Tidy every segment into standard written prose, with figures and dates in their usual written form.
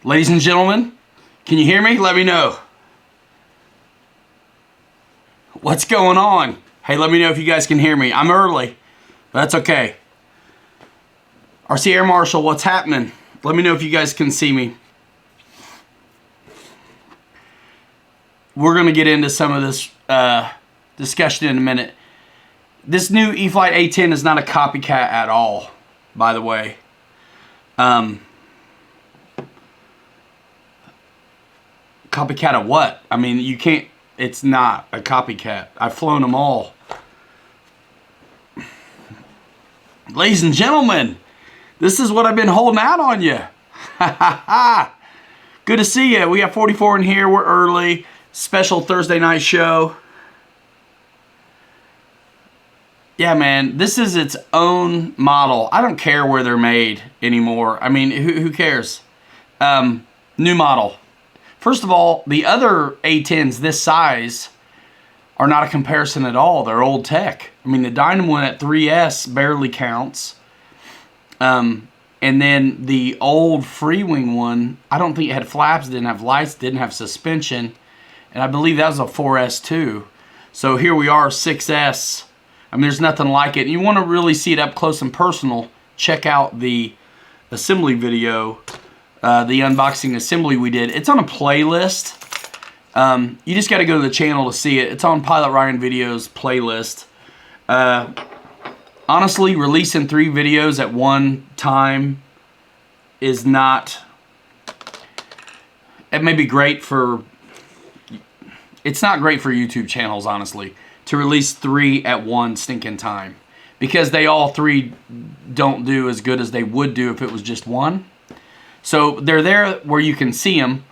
Ladies and gentlemen, can you hear me? Let me know. What's going on? Hey, let me know if you guys can hear me. I'm early, but that's okay. RC Air Marshal, what's happening? Let me know if you guys can see me. We're going to get into some of this discussion in a minute. This new E-FLITE A-10 is not a copycat at all, by the way. Copycat of what? I mean, you can't, it's not a copycat. I've flown them all. Ladies and gentlemen, this is what I've been holding out on you. Good to see you. We have 44 in here. We're early. Special Thursday night show. Yeah, man, this is its own model. I don't care where they're made anymore. I mean, who cares? New model. First of all, the other A-10s this size are not a comparison at all. They're old tech. I mean, the Dynamo one at 3S barely counts. And then the old Freewing one, I don't think it had flaps, didn't have lights, didn't have suspension. And I believe that was a 4S too. So here we are, 6S. I mean, there's nothing like it. You want to really see it up close and personal, check out the assembly video, the unboxing assembly we did. It's on a playlist. You just got to go to the channel to see it. It's on Pilot Ryan Videos playlist. Honestly, releasing 3 videos at one time is not... It may be great for... It's not great for YouTube channels, honestly, to release 3 at one stinking time. Because they all 3 don't do as good as they would do if it was just one. So they're there where you can see them,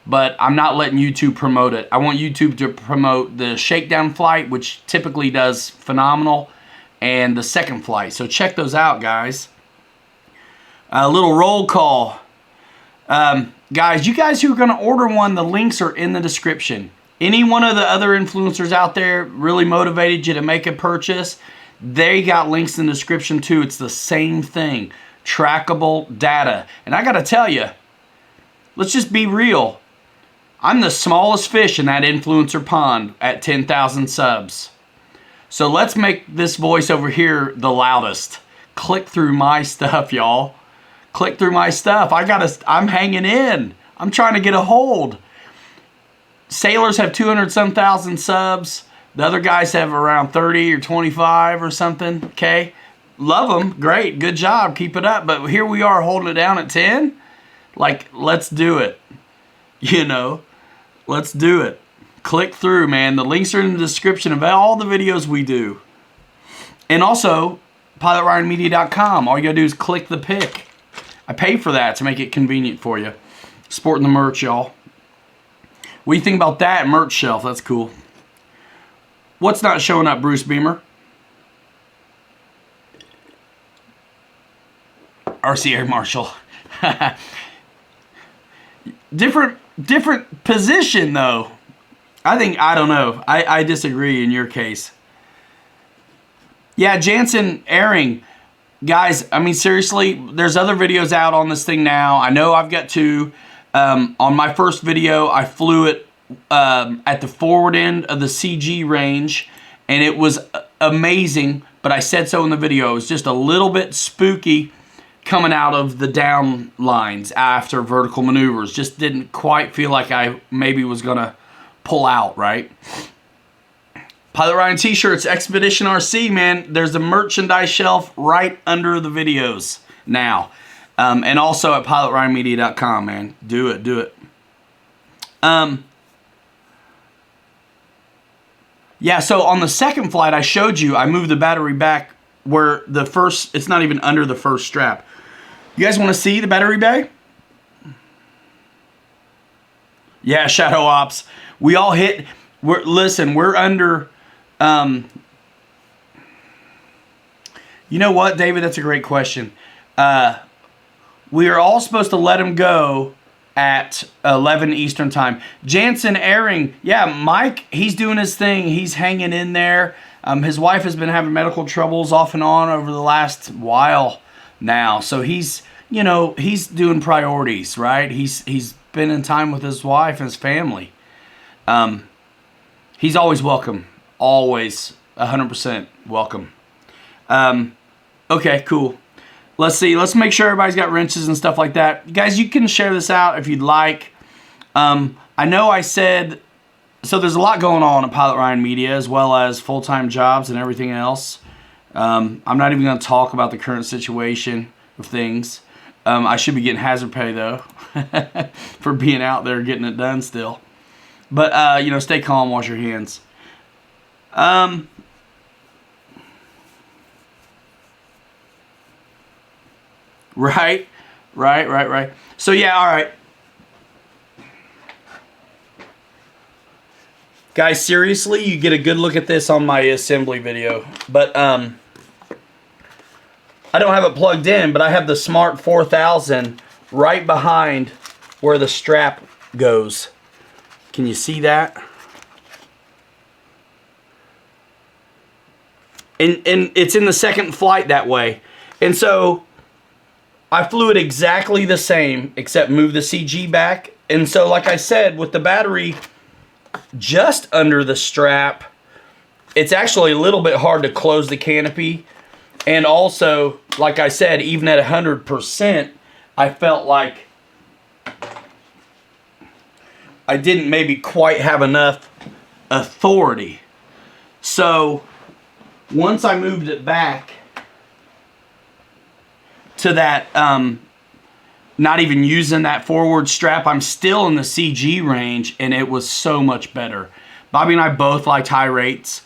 but I'm not letting YouTube promote it. I want YouTube to promote the shakedown flight, which typically does phenomenal, and the second flight. So check those out, guys. A little roll call. Guys, you guys who are going to order one, the links are in the description. Any one of the other influencers out there really motivated you to make a purchase, they got links in the description too. It's the same thing. Trackable data. And I got to tell you, let's just be real. I'm the smallest fish in that influencer pond at 10,000 subs. So let's make this voice over here the loudest. Click through my stuff, y'all. Click through my stuff. I'm hanging in. I'm trying to get a hold. Sailors have 200-some thousand subs. The other guys have around 30 or 25 or something. Okay. Love them. Great. Good job. Keep it up. But here we are holding it down at 10. Like, let's do it. You know, let's do it. Click through, man. The links are in the description of all the videos we do. And also, pilotryanmedia.com. All you got to do is click the pic. I pay for that to make it convenient for you. Sporting the merch, y'all. What do you think about that merch shelf? That's cool. What's not showing up, Bruce Beamer? RC Air Marshal. different position though. I don't know. I disagree in your case. Yeah, Jansen airing. Guys, I mean seriously, there's other videos out on this thing now. I know I've got 2. On my first video, I flew it at the forward end of the CG range, and it was amazing, but I said so in the video. It was just a little bit spooky coming out of the down lines after vertical maneuvers. Just didn't quite feel like I maybe was going to pull out, right? Pilot Ryan t-shirts, Expedition RC, man. There's a merchandise shelf right under the videos now. And also at pilotryanmedia.com, man. Do it, do it. Yeah, so on the second flight I showed you, I moved the battery back where the first, it's not even under the first strap. You guys want to see the battery bay? Yeah, Shadow Ops. We all hit, listen, we're under, you know what, David? That's a great question. We are all supposed to let him go at 11 Eastern time. Jansen airing. Yeah, Mike, he's doing his thing. He's hanging in there. His wife has been having medical troubles off and on over the last while now. So he's you know, he's doing priorities, right? He's spending time with his wife and his family. He's always welcome. Always 100% welcome. Okay, cool. Let's see. Let's make sure everybody's got wrenches and stuff like that. Guys, you can share this out if you'd like. I know I said, so there's a lot going on at Pilot Ryan Media, as well as full-time jobs and everything else. I'm not even going to talk about the current situation of things. I should be getting hazard pay, though, for being out there getting it done still. But, you know, stay calm, wash your hands. Right. So, yeah, all right. Guys, seriously, you get a good look at this on my assembly video. But, I don't have it plugged in, but I have the Smart 4000 right behind where the strap goes. Can you see that? And it's in the second flight that way. And so I flew it exactly the same, except move the CG back. And so, like I said, with the battery just under the strap, it's actually a little bit hard to close the canopy. And also, like I said, even at 100%, I felt like I didn't maybe quite have enough authority. So once I moved it back to that, not even using that forward strap, I'm still in the CG range, and it was so much better. Bobby and I both liked high rates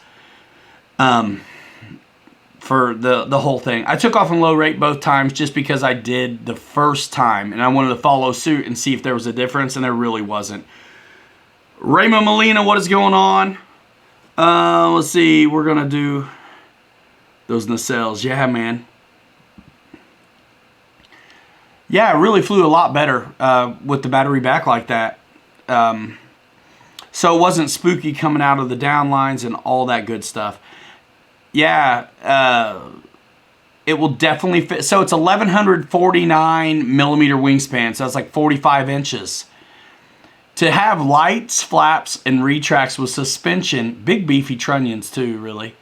for the whole thing. I took off in low rate both times just because I did the first time, and I wanted to follow suit and see if there was a difference, and there really wasn't. Raymond Molina, what is going on? Let's see, we're going to do those nacelles. Yeah, man. Yeah, it really flew a lot better with the battery back like that. So it wasn't spooky coming out of the downlines and all that good stuff. Yeah, it will definitely fit. So it's 1149 millimeter wingspan, so that's like 45 inches. To have lights, flaps, and retracts with suspension, big beefy trunnions too, really,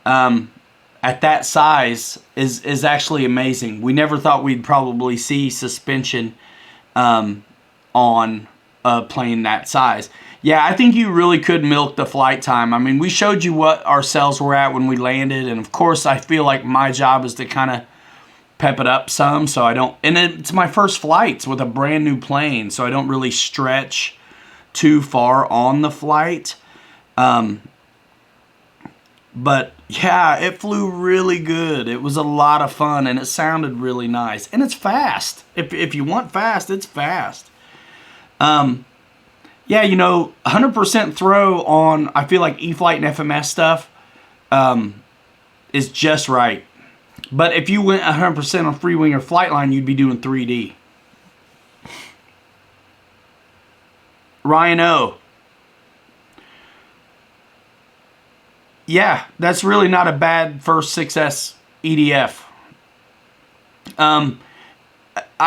at that size is actually amazing. We never thought we'd probably see suspension on a plane that size. Yeah, I think you really could milk the flight time. I mean, we showed you what our cells were at when we landed, and of course I feel like my job is to kind of pep it up some so I don't, and it's my first flights with a brand new plane, so I don't really stretch too far on the flight. But yeah, it flew really good. It was a lot of fun, and it sounded really nice, and it's fast. If you want fast, it's fast. Yeah, you know, 100% throw on, I feel like E-FLITE and FMS stuff is just right. But if you went 100% on free wing or flight line, you'd be doing 3D. Ryan O. Yeah, that's really not a bad first 6S EDF. I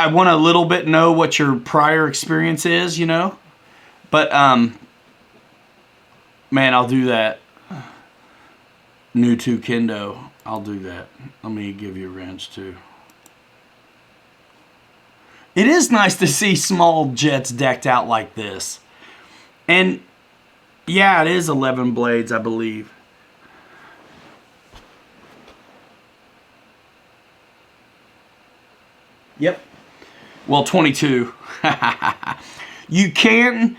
want to a little bit know what your prior experience is, you know. But, man, I'll do that. New to Kendo. I'll do that. Let me give you a wrench, too. It is nice to see small jets decked out like this. And, yeah, it is 11 blades, I believe. Yep. Well, 22. You can't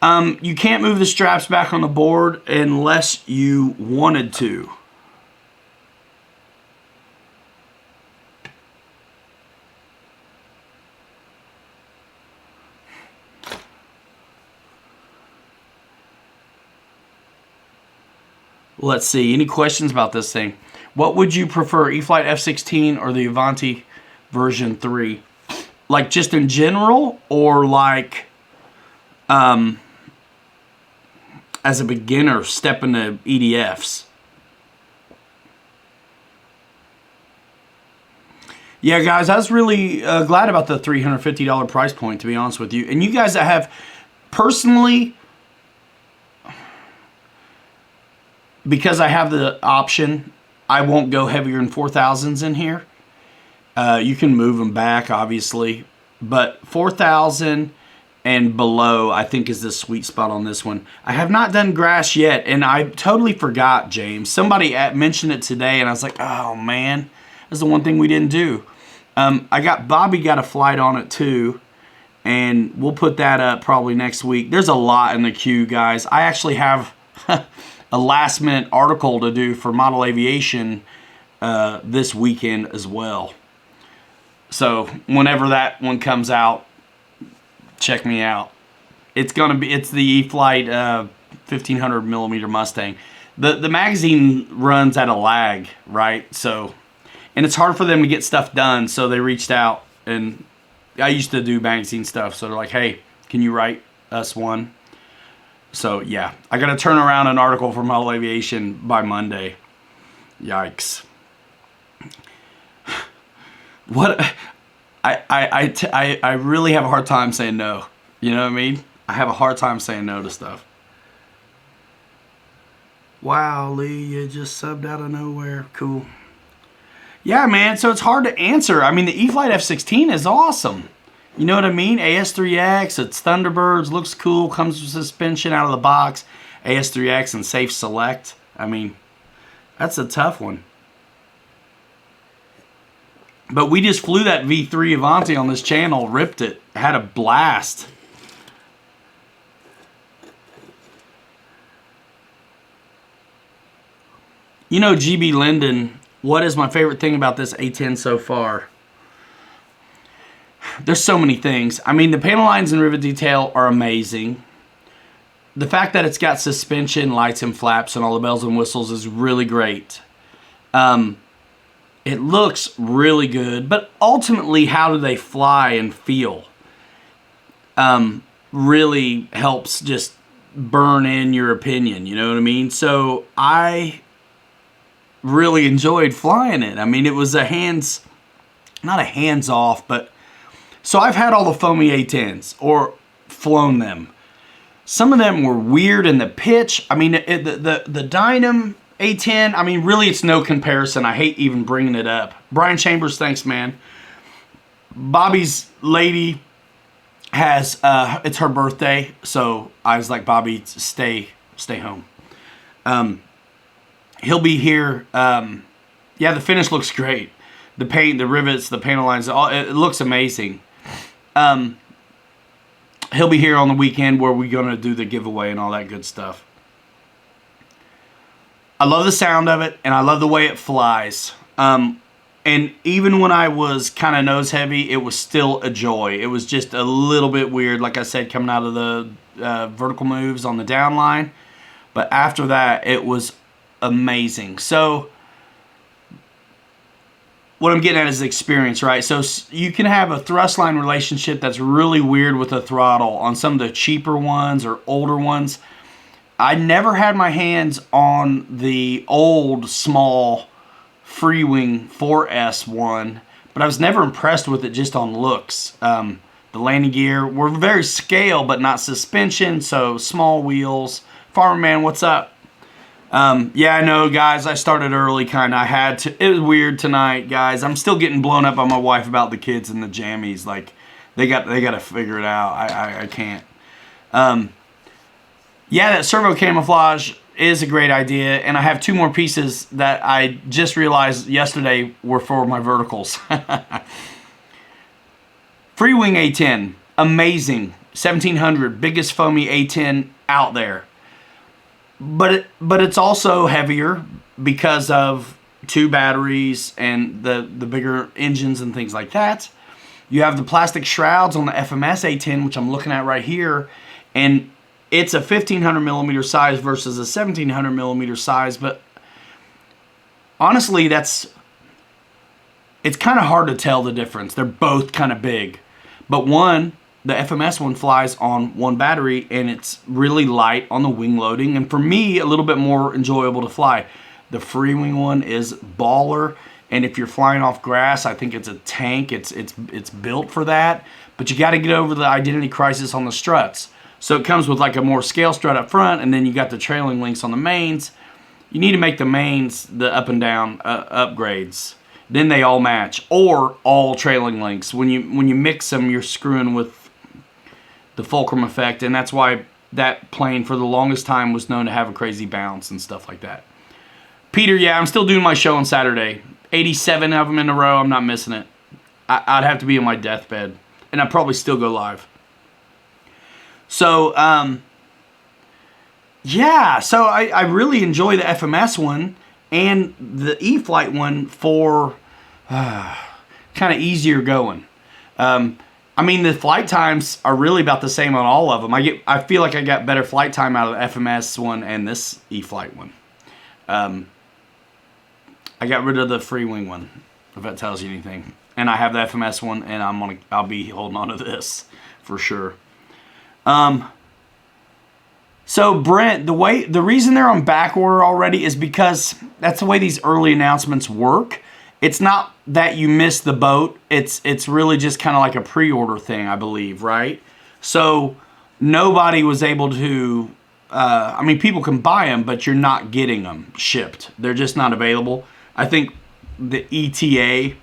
move the straps back on the board unless you wanted to. Let's see. Any questions about this thing? What would you prefer, E-FLITE F-16 or the Avanti version 3? Like just in general, or like as a beginner stepping to EDFs? Yeah, guys, I was really glad about the $350 price point, to be honest with you. And you guys that have, personally, because I have the option, I won't go heavier than 4,000s in here. You can move them back, obviously. But 4,000 and below, I think, is the sweet spot on this one. I have not done grass yet, and I totally forgot, James. Somebody mentioned it today, and I was like, oh, man. That's the one thing we didn't do. Bobby got a flight on it too, and we'll put that up probably next week. There's a lot in the queue, guys. I actually have a last-minute article to do for Model Aviation this weekend as well. So whenever that one comes out, check me out. It's the E-FLITE 1500 millimeter Mustang. The magazine runs at a lag, right? So. And it's hard for them to get stuff done, so they reached out. And I used to do magazine stuff, so they're like, hey, can you write us one? So, yeah. I got to turn around an article for Model Aviation by Monday. Yikes. What? I really have a hard time saying no. You know what I mean? I have a hard time saying no to stuff. Wow, Lee, you just subbed out of nowhere. Cool. Yeah, man, so it's hard to answer. I mean, the E-FLITE F-16 is awesome. You know what I mean? AS3X, it's Thunderbirds, looks cool, comes with suspension out of the box. AS3X and Safe Select. I mean, that's a tough one. But we just flew that V3 Avanti on this channel, ripped it, had a blast. You know, GB Linden... What is my favorite thing about this A-10 so far? There's so many things. I mean, the panel lines and rivet detail are amazing. The fact that it's got suspension, lights, and flaps, and all the bells and whistles is really great. It looks really good, but ultimately, how do they fly and feel? Really helps just burn in your opinion, you know what I mean? So, I really enjoyed flying it. I mean, it was not a hands-off, but... So I've had all the foamy A-10s, or flown them. Some of them were weird in the pitch. I mean, the Dynam A-10, I mean, really it's no comparison. I hate even bringing it up. Brian Chambers, thanks, man. Bobby's lady has, it's her birthday, so I was like, Bobby, stay home. He'll be here. Yeah, the finish looks great. The paint, the rivets, the panel lines, it looks amazing. He'll be here on the weekend where we're going to do the giveaway and all that good stuff. I love the sound of it, and I love the way it flies. And even when I was kind of nose heavy, it was still a joy. It was just a little bit weird, like I said, coming out of the vertical moves on the down line. But after that, it was amazing. So what I'm getting at is experience, right? So you can have a thrust line relationship that's really weird with a throttle on some of the cheaper ones or older ones. I never had my hands on the old small Freewing 4S one, but I was never impressed with it just on looks. The landing gear were very scale, but not suspension, so small wheels. Farmer Man, what's up? Yeah, I know, guys, I started early, kind of. I had to. It was weird tonight, guys. I'm still getting blown up by my wife about the kids and the jammies. Like, they got to figure it out. I can't. Yeah, that servo camouflage is a great idea, and I have two more pieces that I just realized yesterday were for my verticals. Freewing A-10, amazing. 1700, biggest foamy A-10 out there. But it's also heavier because of two batteries and the bigger engines and things like that. You have the plastic shrouds on the FMS A-10, which I'm looking at right here, and it's a 1500 millimeter size versus a 1700 millimeter size. But honestly, it's kind of hard to tell the difference. They're both kind of big, but the FMS one flies on one battery, and it's really light on the wing loading, and for me, a little bit more enjoyable to fly. The Freewing one is baller. And if you're flying off grass, I think it's a tank. It's built for that. But you got to get over the identity crisis on the struts. So it comes with like a more scale strut up front, and then you got the trailing links on the mains. You need to make the mains the up and down upgrades. Then they all match, or all trailing links. When you mix them, you're screwing with the fulcrum effect, and that's why that plane for the longest time was known to have a crazy bounce and stuff like that. Peter, yeah, I'm still doing my show on Saturday. 87 of them in a row. I'm not missing it. I'd have to be on my deathbed, and I'd probably still go live. So, yeah, so I really enjoy the FMS one and the E-FLITE one for kind of easier going. I mean, the flight times are really about the same on all of them. I feel like I got better flight time out of the FMS one and this E-FLITE one. I got rid of the free wing one, if that tells you anything. And I have the FMS one, and I'll be holding on to this for sure. So Brent, the reason they're on back order already is because that's the way these early announcements work. It's not that you missed the boat. It's really just kind of like a pre-order thing, I believe, right? So nobody was able to. I mean, people can buy them, but you're not getting them shipped. They're just not available. I think the ETA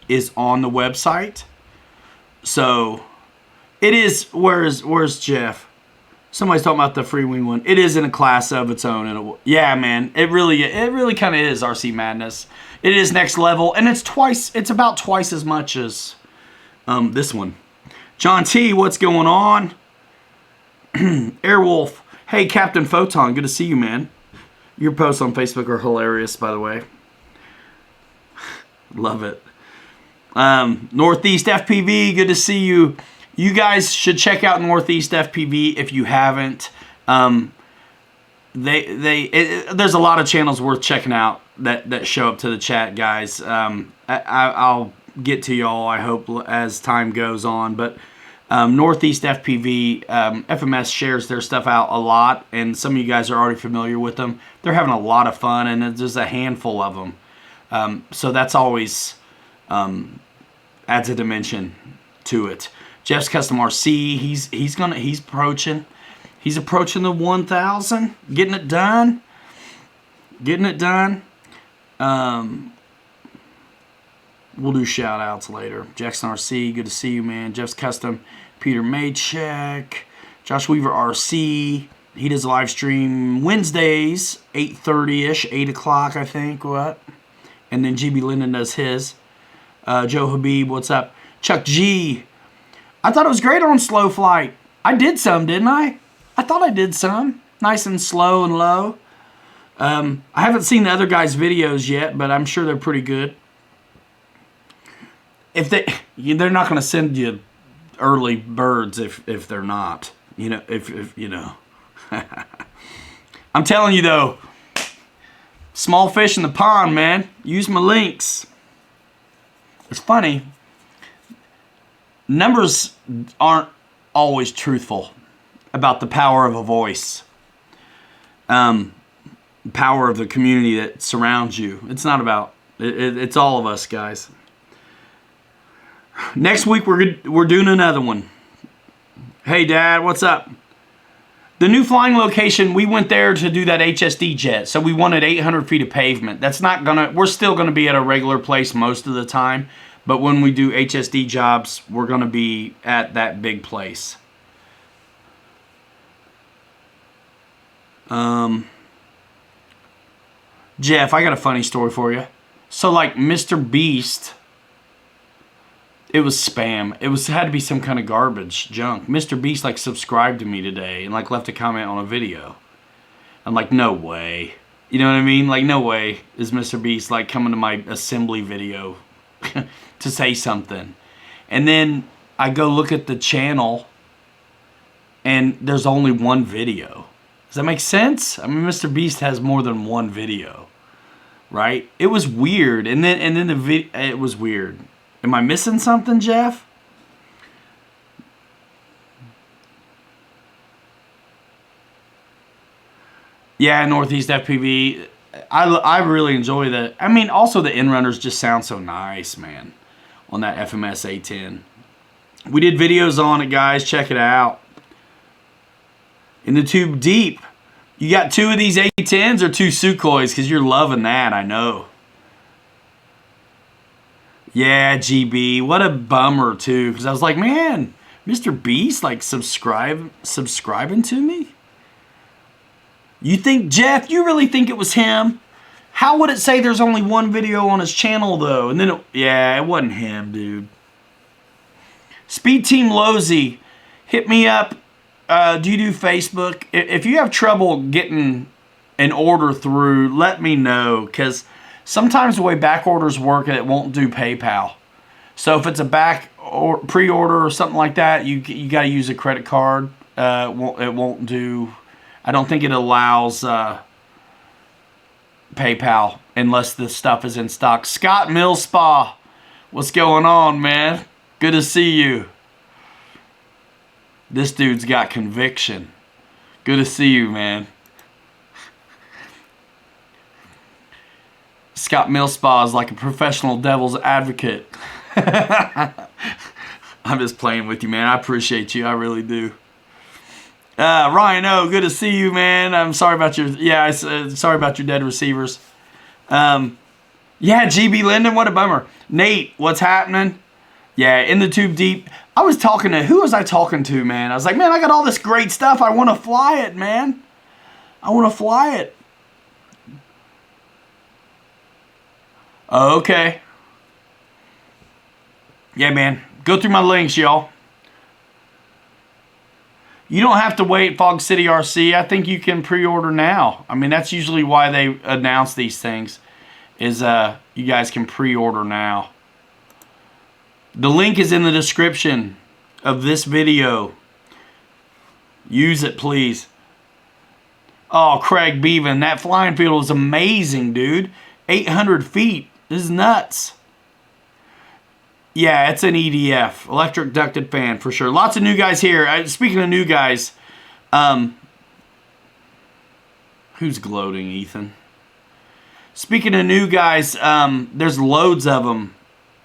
is on the website. So it is. Where's Jeff? Somebody's talking about the free wing one. It is in a class of its own. And yeah, man, it really kind of is RC Madness. It is next level, and it's about twice as much as this one. John T, what's going on? Airwolf, hey Captain Photon, good to see you, man. Your posts on Facebook are hilarious, by the way. Love it. Northeast FPV, good to see you. You guys should check out Northeast FPV if you haven't. There's a lot of channels worth checking out that show up to the chat, guys. I'll get to y'all, I hope, as time goes on. But Northeast FPV, FMS shares their stuff out a lot, and some of you guys are already familiar with them. They're having a lot of fun, and there's a handful of them. So that's always adds a dimension to it. Jeff's Custom RC, he's approaching. He's approaching the 1,000, getting it done. We'll do shout outs later. Jackson RC, good to see you, man. Jeff's Custom, Peter Maycheck, Josh Weaver RC. He does a live stream Wednesdays, 8:30ish, 8 o'clock, I think. What? And then GB Linden does his. Joe Habib, what's up? Chuck G. I thought it was great on slow flight. I did some, didn't I? I thought I did some. Nice and slow and low. I haven't seen the other guys' videos yet, but I'm sure they're pretty good. They're not going to send you early birds if they're not. You know, if you know. I'm telling you though, small fish in the pond, man. Use my links. It's funny. Numbers aren't always truthful about the power of a voice. Power of the community that surrounds you. It's not about it's all of us, guys. Next week we're doing another one. Hey Dad, what's up? The new flying location, we went there to do that HSD jet. So we wanted 800 feet of pavement. We're still gonna be at a regular place most of the time, but when we do HSD jobs, we're gonna be at that big place. Jeff, I got a funny story for you. So like Mr. Beast, it was spam. It had to be some kind of garbage junk. Mr. Beast like subscribed to me today and like left a comment on a video. I'm like, no way. You know what I mean? Like, no way is Mr. Beast like coming to my assembly video to say something. And then I go look at the channel and there's only one video. Does that make sense? I mean, Mr. Beast has more than one video, right? It was weird, and then the video, it was weird. Am I missing something, Jeff? Yeah, Northeast FPV. I really enjoy that. I mean, also the end runners just sound so nice, man, on that FMS A-10. We did videos on it, guys. Check it out. In the tube deep. You got 2 of these A-10s or 2 Sukhois, because you're loving that, I know. Yeah, GB. What a bummer, too, because I was like, man, Mr. Beast, like, subscribing to me? You think, Jeff, you really think it was him? How would it say there's only 1 video on his channel, though? And then, yeah, it wasn't him, dude. Speed Team Lozy, hit me up. Do you do Facebook? If you have trouble getting an order through, let me know, because sometimes the way back orders work, it won't do PayPal. So if it's a back or pre-order or something like that, you got to use a credit card. It won't do. I don't think it allows PayPal unless the stuff is in stock. Scott Millspa, what's going on, man? Good to see you. This dude's got conviction. Good to see you, man. Scott Millspa is like a professional devil's advocate. I'm just playing with you, man. I appreciate you. I really do. Ryan O, good to see you, man. I'm sorry about your sorry about your dead receivers. Yeah, GB Linden, what a bummer. Nate, what's happening? Yeah, in the tube deep. I was talking to, who was I talking to, man? I was like, man, I got all this great stuff. I want to fly it, man. I want to fly it. Okay. Yeah, man. Go through my links, y'all. You don't have to wait, Fog City RC. I think you can pre-order now. I mean, that's usually why they announce these things, is you guys can pre-order now. The link is in the description of this video. Use it, please. Oh, Craig Beaven, that flying field is amazing, dude. 800 feet. This is nuts. Yeah, it's an EDF, electric ducted fan, for sure. Lots of new guys here. Speaking of new guys, who's gloating, Ethan? Speaking of new guys, there's loads of them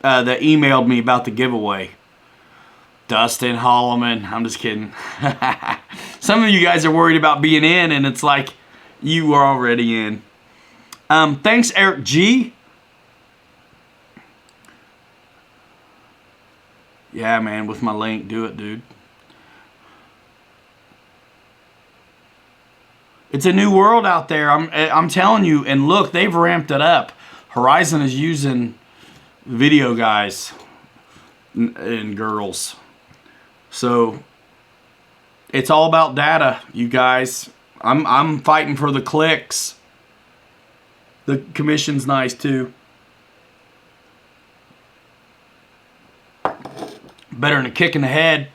that emailed me about the giveaway. Dustin Holloman. I'm just kidding. Some of you guys are worried about being in, and it's like, you are already in. Thanks, Eric G. Yeah, man, with my link, do it, dude. It's a new world out there. I'm telling you, and look, they've ramped it up. Horizon is using video guys and girls. So it's all about data, you guys. I'm fighting for the clicks. The commission's nice too. Better than a kick in the head.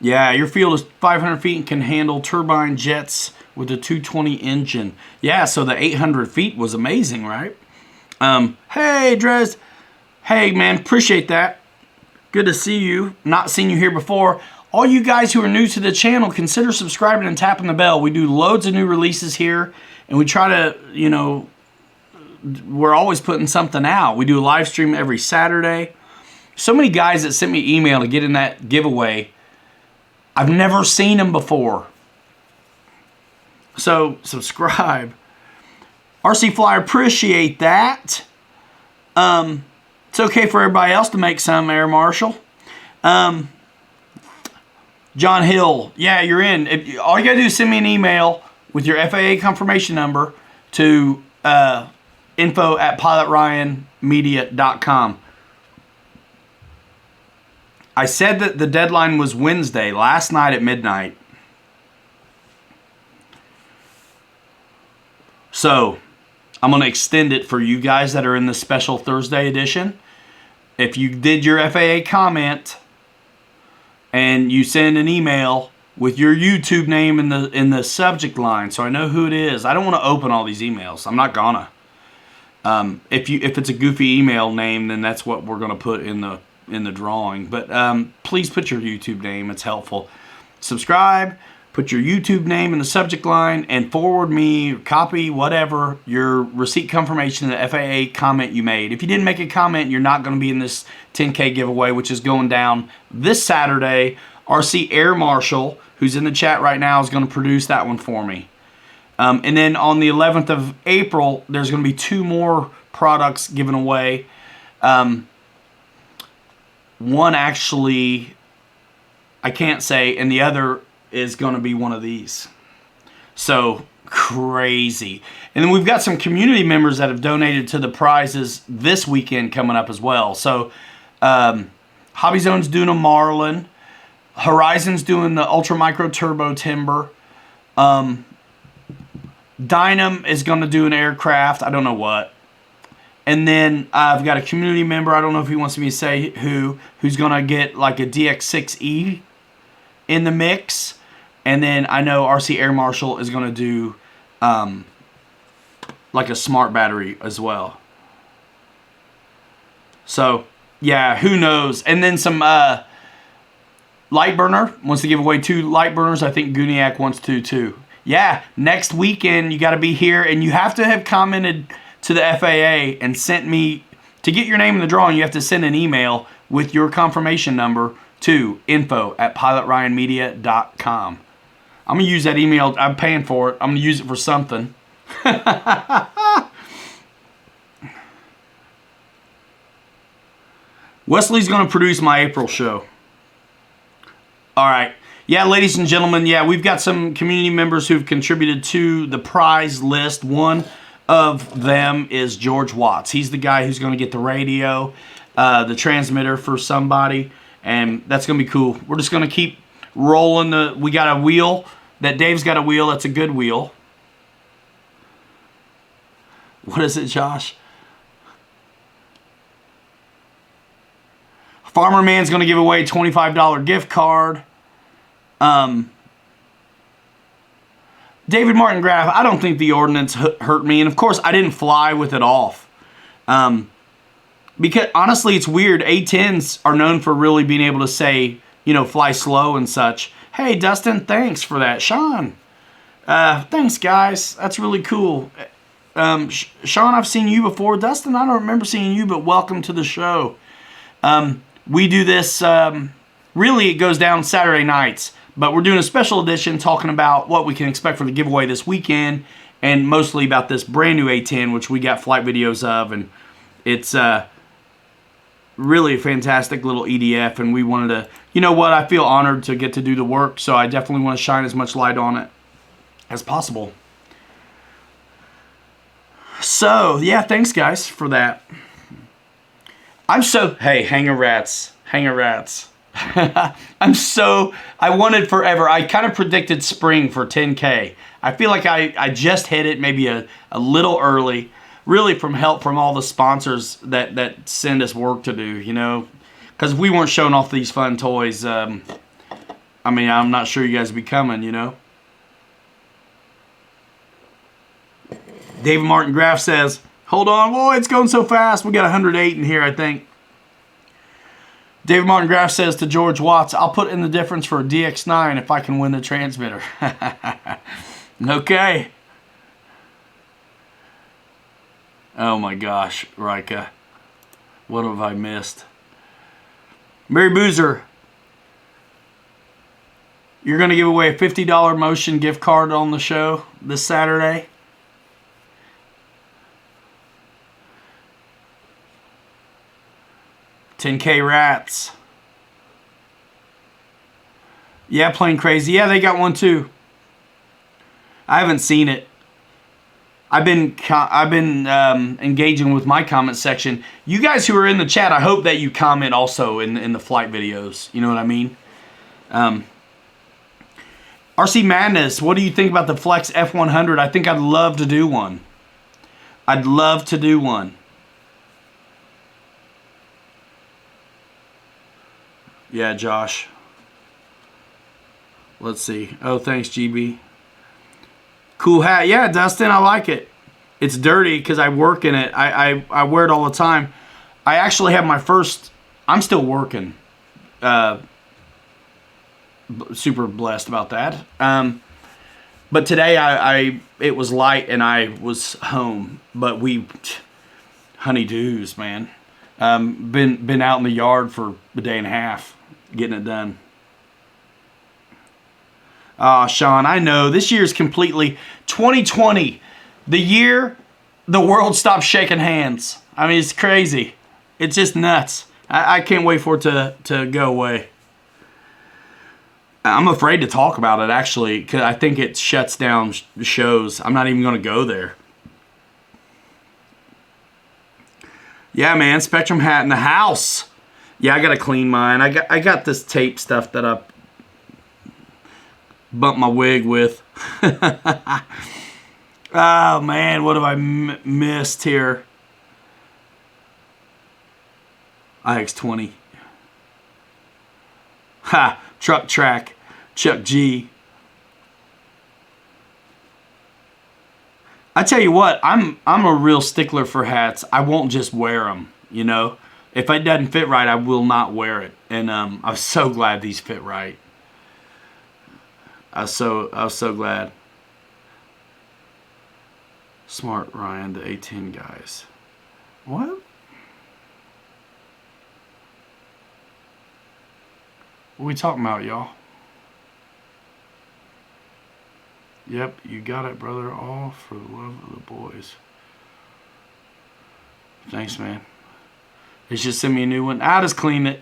Yeah, your field is 500 feet and can handle turbine jets with a 220 engine. Yeah, so the 800 feet was amazing, right? Hey, Drez. Hey, man, appreciate that. Good to see you. Not seen you here before. All you guys who are new to the channel, consider subscribing and tapping the bell. We do loads of new releases here, and we try to, you know, we're always putting something out. We do a live stream every Saturday. So many guys that sent me email to get in that giveaway, I've never seen them before. So subscribe. RC Fly, appreciate that. It's okay for everybody else to make some, Air Marshal. John Hill, yeah, you're in. All you gotta do is send me an email with your FAA confirmation number to info@pilotryanmedia.com. I said that the deadline was Wednesday, last night at midnight. So, I'm going to extend it for you guys that are in the special Thursday edition. If you did your FAA comment and you send an email with your YouTube name in the subject line, so I know who it is. I don't want to open all these emails. I'm not gonna. If it's a goofy email name, then that's what we're gonna put in the drawing. But please put your YouTube name. It's helpful. Subscribe. put your YouTube name in the subject line, and forward me, copy, whatever, your receipt confirmation of the FAA comment you made. If you didn't make a comment, you're not going to be in this 10K giveaway, which is going down this Saturday. RC Air Marshal, who's in the chat right now, is going to produce that one for me. And then on the 11th of April, there's going to be 2 more products given away. One actually, I can't say, and the other is going to be one of these. So crazy. And then we've got some community members that have donated to the prizes this weekend coming up as well. So Hobby Zone's doing a Marlin. Horizon's doing the Ultra Micro Turbo Timber. Dynam is going to do an aircraft. I don't know what. And then I've got a community member, I don't know if he wants me to say who's going to get like a DX6E in the mix. And then I know RC Air Marshal is going to do like a smart battery as well. So, yeah, who knows? And then some Lightburner wants to give away 2 Lightburners. I think Guniac wants to too. Yeah, next weekend you got to be here, and you have to have commented to the FAA and sent me, to get your name in the drawing, you have to send an email with your confirmation number to info@pilotryanmedia.com. I'm going to use that email. I'm paying for it. I'm going to use it for something. Wesley's going to produce my April show. All right. Yeah, ladies and gentlemen, yeah, we've got some community members who've contributed to the prize list. One of them is George Watts. He's the guy who's going to get the radio, the transmitter for somebody, and that's going to be cool. We're just going to keep rolling. We got a wheel. That Dave's got a wheel. That's a good wheel. What is it, Josh? Farmer Man's going to give away a $25 gift card. David Martin Graff, I don't think the ordinance hurt me. And, of course, I didn't fly with it off. Because, honestly, it's weird. A-10s are known for really being able to say, you know, fly slow and such. Hey, Dustin, thanks for that. Sean, thanks, guys. That's really cool. Sean, I've seen you before. Dustin, I don't remember seeing you, but welcome to the show. We do this, really it goes down Saturday nights, but we're doing a special edition talking about what we can expect for the giveaway this weekend, and mostly about this brand new A-10, which we got flight videos of, and it's really a fantastic little EDF, and we wanted to, you know what, I feel honored to get to do the work, so I definitely want to shine as much light on it as possible. So, yeah, thanks guys for that. Hey, hanger rats. I wanted forever. I kind of predicted spring for 10K. I feel like I just hit it maybe a little early, really from help from all the sponsors that send us work to do, you know. Because if we weren't showing off these fun toys, I mean, I'm not sure you guys would be coming, you know. David Martin Graff says, hold on, boy, it's going so fast. We got 108 in here, I think. David Martin Graff says to George Watts, I'll put in the difference for a DX9 if I can win the transmitter. Okay. Oh my gosh, Rika. What have I missed? Mary Boozer, you're going to give away a $50 Motion gift card on the show this Saturday. $10K Rats. Yeah, Plain Crazy. Yeah, they got one too. I haven't seen it. I've been engaging with my comment section. You guys who are in the chat, I hope that you comment also in the flight videos. You know what I mean? RC Madness, what do you think about the Flex F100? I think I'd love to do one. I'd love to do one. Yeah, Josh. Let's see. Oh, thanks, GB. Cool hat. Yeah, Dustin, I like it. It's dirty because I work in it. I wear it all the time. I actually have my first... I'm still working. super blessed about that. But today it was light and I was home. But honeydews, man. Been out in the yard for a day and a half getting it done. Sean, I know this year's completely 2020, the year the world stopped shaking hands. I mean, it's crazy. It's just nuts. I can't wait for it to go away. I'm afraid to talk about it, actually, because I think it shuts down shows. I'm not even going to go there. Yeah, man, Spectrum hat in the house. Yeah, I got to clean mine. I got this tape stuff that I bumped my wig with. Oh, man, what have I missed here? IX20. Ha! Truck Track. Chuck G. I tell you what, I'm a real stickler for hats. I won't just wear them, you know. If it doesn't fit right, I will not wear it. And I'm so glad these fit right. I was so glad. Smart Ryan, the A-10 guys. What? What are we talking about, y'all? Yep, you got it, brother. All for the love of the boys. Thanks, man. They should send me a new one. I'll just clean it.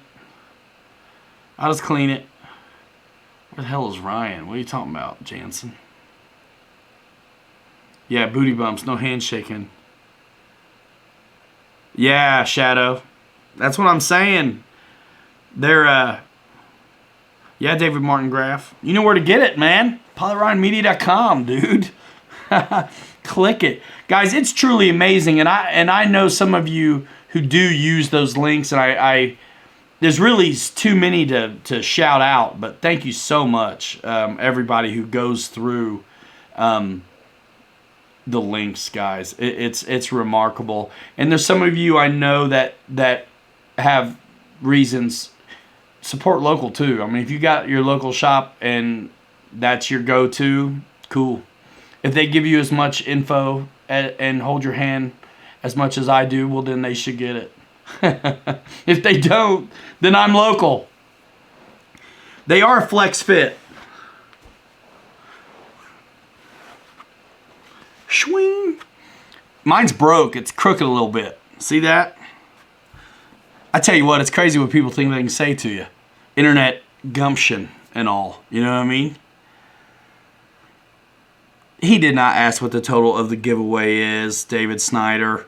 Where the hell is Ryan? What are you talking about, Jansen? Yeah, booty bumps. No handshaking. Yeah, Shadow. That's what I'm saying. They're, yeah, David Martin Graff. You know where to get it, man. PilotRyanMedia.com, dude. Click it. Guys, it's truly amazing. And I know some of you who do use those links, and there's really too many to shout out, but thank you so much, everybody who goes through the links, guys. It's remarkable. And there's some of you I know that have reasons. Support local too. I mean, if you got your local shop and that's your go-to, cool. If they give you as much info and hold your hand as much as I do, well, then they should get it. If they don't, then I'm local. They are a flex fit. Swing. Mine's broke. It's crooked a little bit. See that? I tell you what, it's crazy what people think they can say to you. Internet gumption and all. You know what I mean? He did not ask what the total of the giveaway is, David Snyder.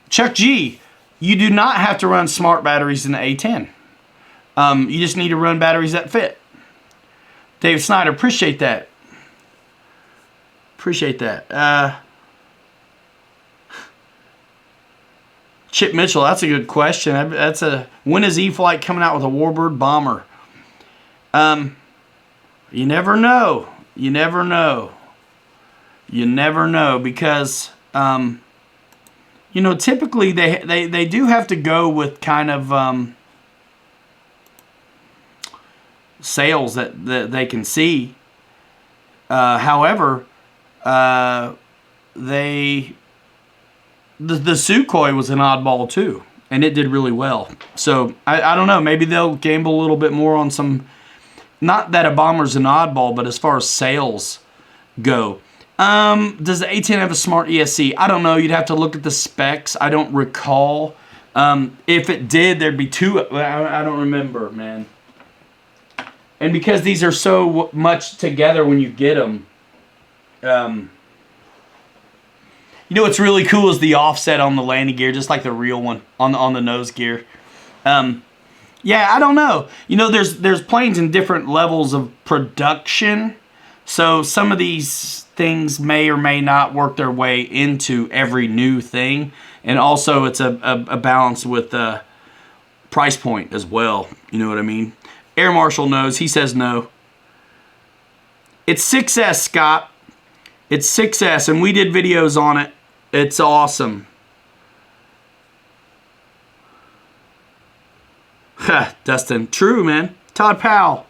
Chuck G, you do not have to run smart batteries in the A-10. You just need to run batteries that fit. David Snyder, appreciate that. Appreciate that. Chip Mitchell, that's a good question. When is E-FLITE coming out with a Warbird bomber? You never know. You never know. You never know because, you know, typically they do have to go with kind of sales that they can see. However, the Sukhoi was an oddball too, and it did really well. So I don't know. Maybe they'll gamble a little bit more on some. Not that a bomber's an oddball, but as far as sales go. Does the A-10 have a smart ESC? I don't know. You'd have to look at the specs. I don't recall. If it did, there'd be two. I don't remember, man. And because these are so much together when you get them, you know what's really cool is the offset on the landing gear, just like the real one on the nose gear. Yeah, I don't know. You know, there's planes in different levels of production, so some of these things may or may not work their way into every new thing, and also it's a balance with price point as well. You know what I mean? Air Marshal knows. He says no. It's 6S, Scott. It's 6S, and we did videos on it. It's awesome. Dustin. True, man. Todd Powell.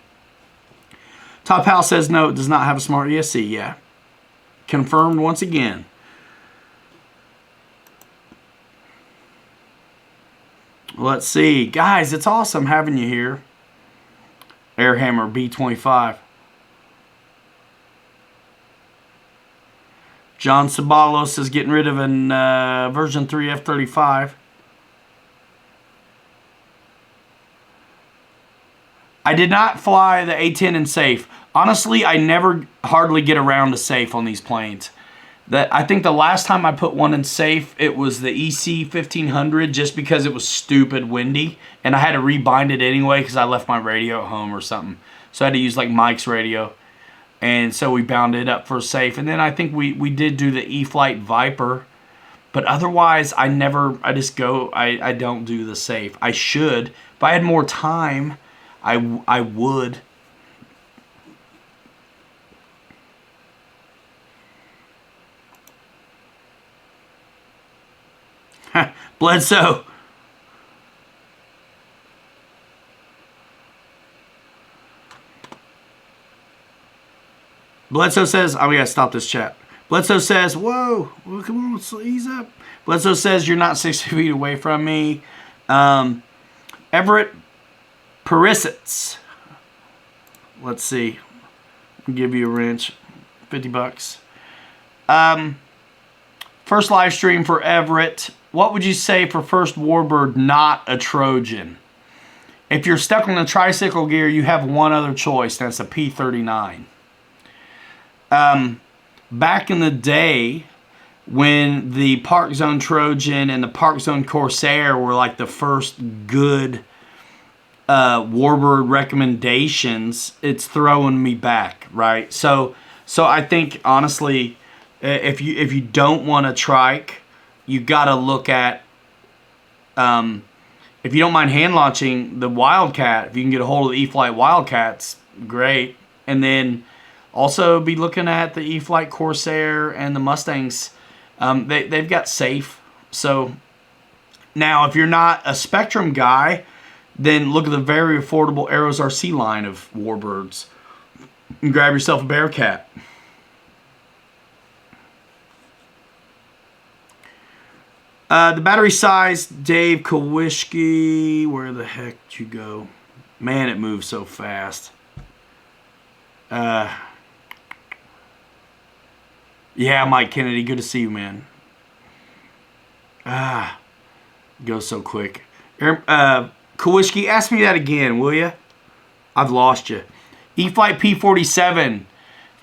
Todd Powell says no, it does not have a smart ESC. Yeah. Confirmed once again. Let's see. Guys, it's awesome having you here. Airhammer B25. John Sabalos is getting rid of an version 3 F-35. I did not fly the A-10 in safe. Honestly, I never hardly get around to safe on these planes. I think the last time I put one in safe, it was the EC 1500 just because it was stupid windy. And I had to rebind it anyway because I left my radio at home or something. So I had to use like Mike's radio. And so we bound it up for safe. And then I think we did do the E-FLITE Viper. But otherwise, I don't do the safe. I should. If I had more time, I would. Bledsoe. Bledsoe says, we gotta stop this chat. Bledsoe says, whoa, well, come on, let's ease up. Bledsoe says, you're not 60 feet away from me. Everett Perisitz. Let's see. I'll give you a wrench. $50. First live stream for Everett. What would you say for first warbird not a Trojan? If you're stuck on the tricycle gear, you have one other choice. That's a P-39. Back in the day, when the Park Zone Trojan and the Park Zone Corsair were like the first good warbird recommendations, it's throwing me back, right? So I think honestly, if you don't want a trike, you got to look at, if you don't mind hand launching the Wildcat, if you can get a hold of the E-FLITE Wildcats, great. And then also be looking at the E-FLITE Corsair and the Mustangs. They've got safe. So now if you're not a Spectrum guy, then look at the very affordable Arrows RC line of warbirds. And grab yourself a Bearcat. The battery size, Dave Kowalski. Where the heck did you go? Man, it moves so fast. Yeah, Mike Kennedy, good to see you, man. Goes so quick. Kowalski, ask me that again, will you? I've lost you. E-FLITE P-47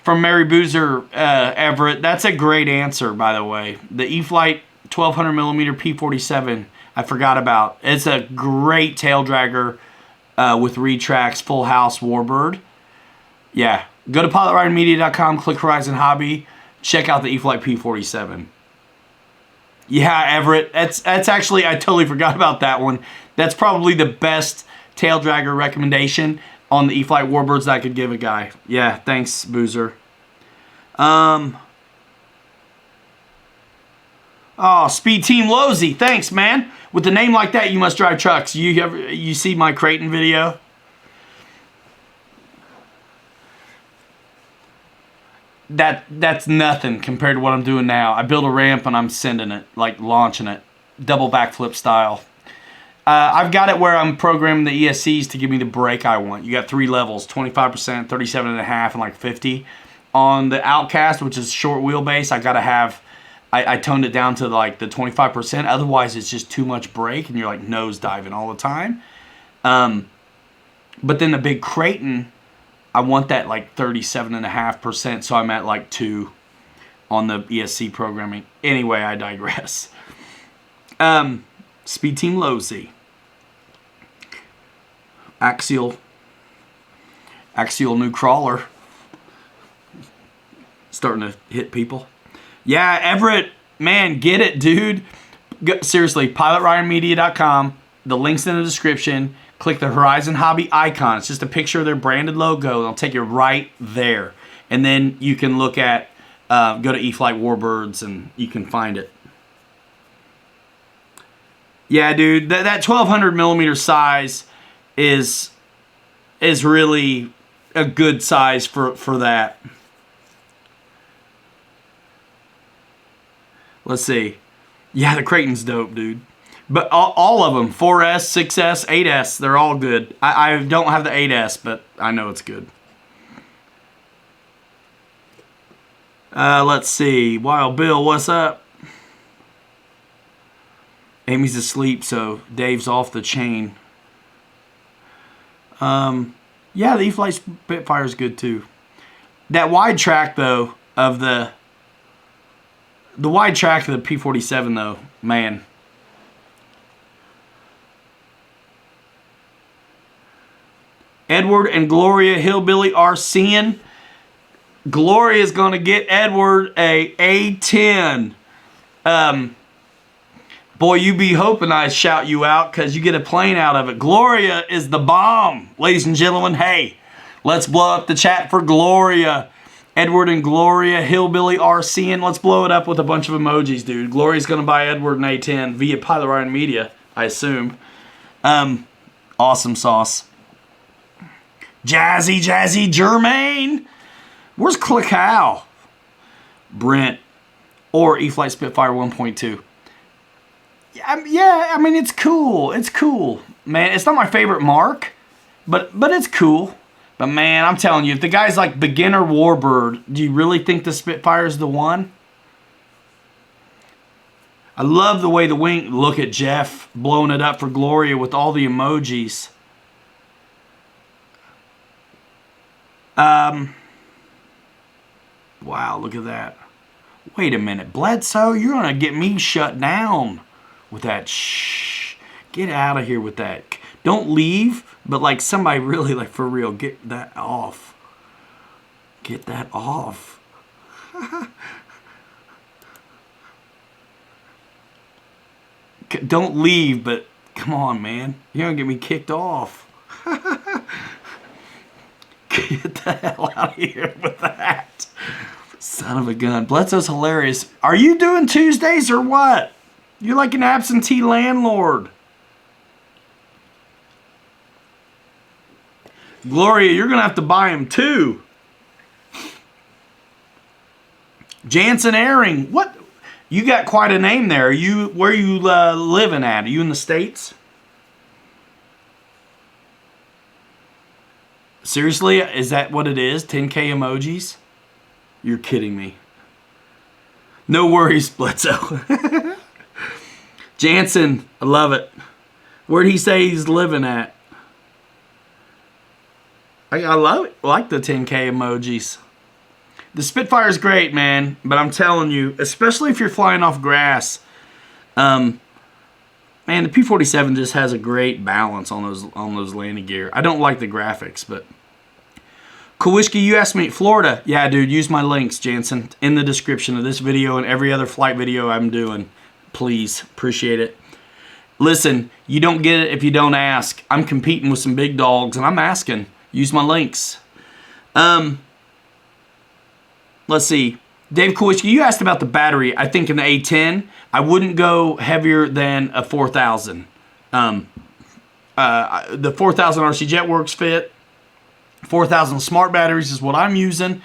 from Mary Boozer, Everett. That's a great answer, by the way. The E-FLITE 1200 millimeter P-47, I forgot about. It's a great tail dragger with retracts, full house warbird. Yeah, go to pilotridingmedia.com, click Horizon Hobby, check out the E-FLITE P-47. Yeah, Everett, that's actually, I totally forgot about that one. That's probably the best tail dragger recommendation on the E-FLITE warbirds that I could give a guy. Yeah, thanks, Boozer. Oh, Speed Team Losey, thanks, man. With a name like that, you must drive trucks. You see my Creighton video? That's nothing compared to what I'm doing now. I build a ramp and I'm sending it, like launching it, double backflip style. I've got it where I'm programming the ESCs to give me the brake I want. You got 3 levels, 25%, 37.5, and like 50. On the Outcast, which is short wheelbase, I gotta have, I toned it down to like the 25%. Otherwise, it's just too much brake and you're like nose diving all the time. But then the big Creighton, I want that like 37.5%, so I'm at like 2 on the ESC programming. Anyway, I digress. Speed Team Losey. Axial new crawler. Starting to hit people. Yeah, Everett, man, get it, dude. Seriously, pilotridingmedia.com. The link's in the description. Click the Horizon Hobby icon. It's just a picture of their branded logo. It'll take you right there. And then you can look at, go to E-FLITE Warbirds and you can find it. Yeah, dude, that 1200 millimeter size is really a good size for that. Let's see. Yeah, the Creighton's dope, dude. But all of them, 4S, 6S, 8S, they're all good. I don't have the 8S, but I know it's good. Let's see. Wild Bill, what's up? Amy's asleep, so Dave's off the chain. Yeah, the E-FLITE Spitfire is good too. That wide track though of the wide track of the P-47 though, man. Edward and Gloria Hillbilly are seeing. Gloria is going to get Edward a A-10. Boy, you be hoping I shout you out because you get a plane out of it. Gloria is the bomb, ladies and gentlemen. Hey, let's blow up the chat for Gloria. Edward and Gloria Hillbilly are seeing. Let's blow it up with a bunch of emojis, dude. Gloria's going to buy Edward an A-10 via Pilot Ryan Media, I assume. Awesome sauce. Jazzy Jermaine. Where's Clickow? Brent. Or E-FLITE Spitfire 1.2. Yeah, I mean, it's cool. It's cool. Man, it's not my favorite mark, but it's cool. But man, I'm telling you, if the guy's like beginner warbird, do you really think the Spitfire is the one? I love the way the wing... Look at Jeff blowing it up for Gloria with all the emojis. Wow, look at that. Wait a minute. Bledsoe, you're going to get me shut down with that. Shh. Get out of here with that. Don't leave, but like somebody really, like for real, get that off. Get that off. Don't leave, but come on, man. You're going to get me kicked off. Get the hell out of here with that. Son of a gun. Bledsoe's hilarious. Are you doing Tuesdays or what? You're like an absentee landlord. Gloria, you're going to have to buy him too. Jansen Airing. What? You got quite a name there. Where are you living at? Are you in the States? Seriously? Is that what it is? 10K emojis? You're kidding me. No worries, Bledsoe. Jansen, I love it. Where'd he say he's living at? I love it. I like the 10K emojis. The Spitfire's great, man. But I'm telling you, especially if you're flying off grass, man, the P-47 just has a great balance on those landing gear. I don't like the graphics, but Kowishki, you asked me, Florida. Yeah, dude, use my links, Jansen, in the description of this video and every other flight video I'm doing. Please, appreciate it. Listen, you don't get it if you don't ask. I'm competing with some big dogs, and I'm asking. Use my links. Let's see. Dave Kowishki, you asked about the battery. I think in the A-10, I wouldn't go heavier than a 4000. The 4000 RC Jetworks fit. 4000 smart batteries is what I'm using,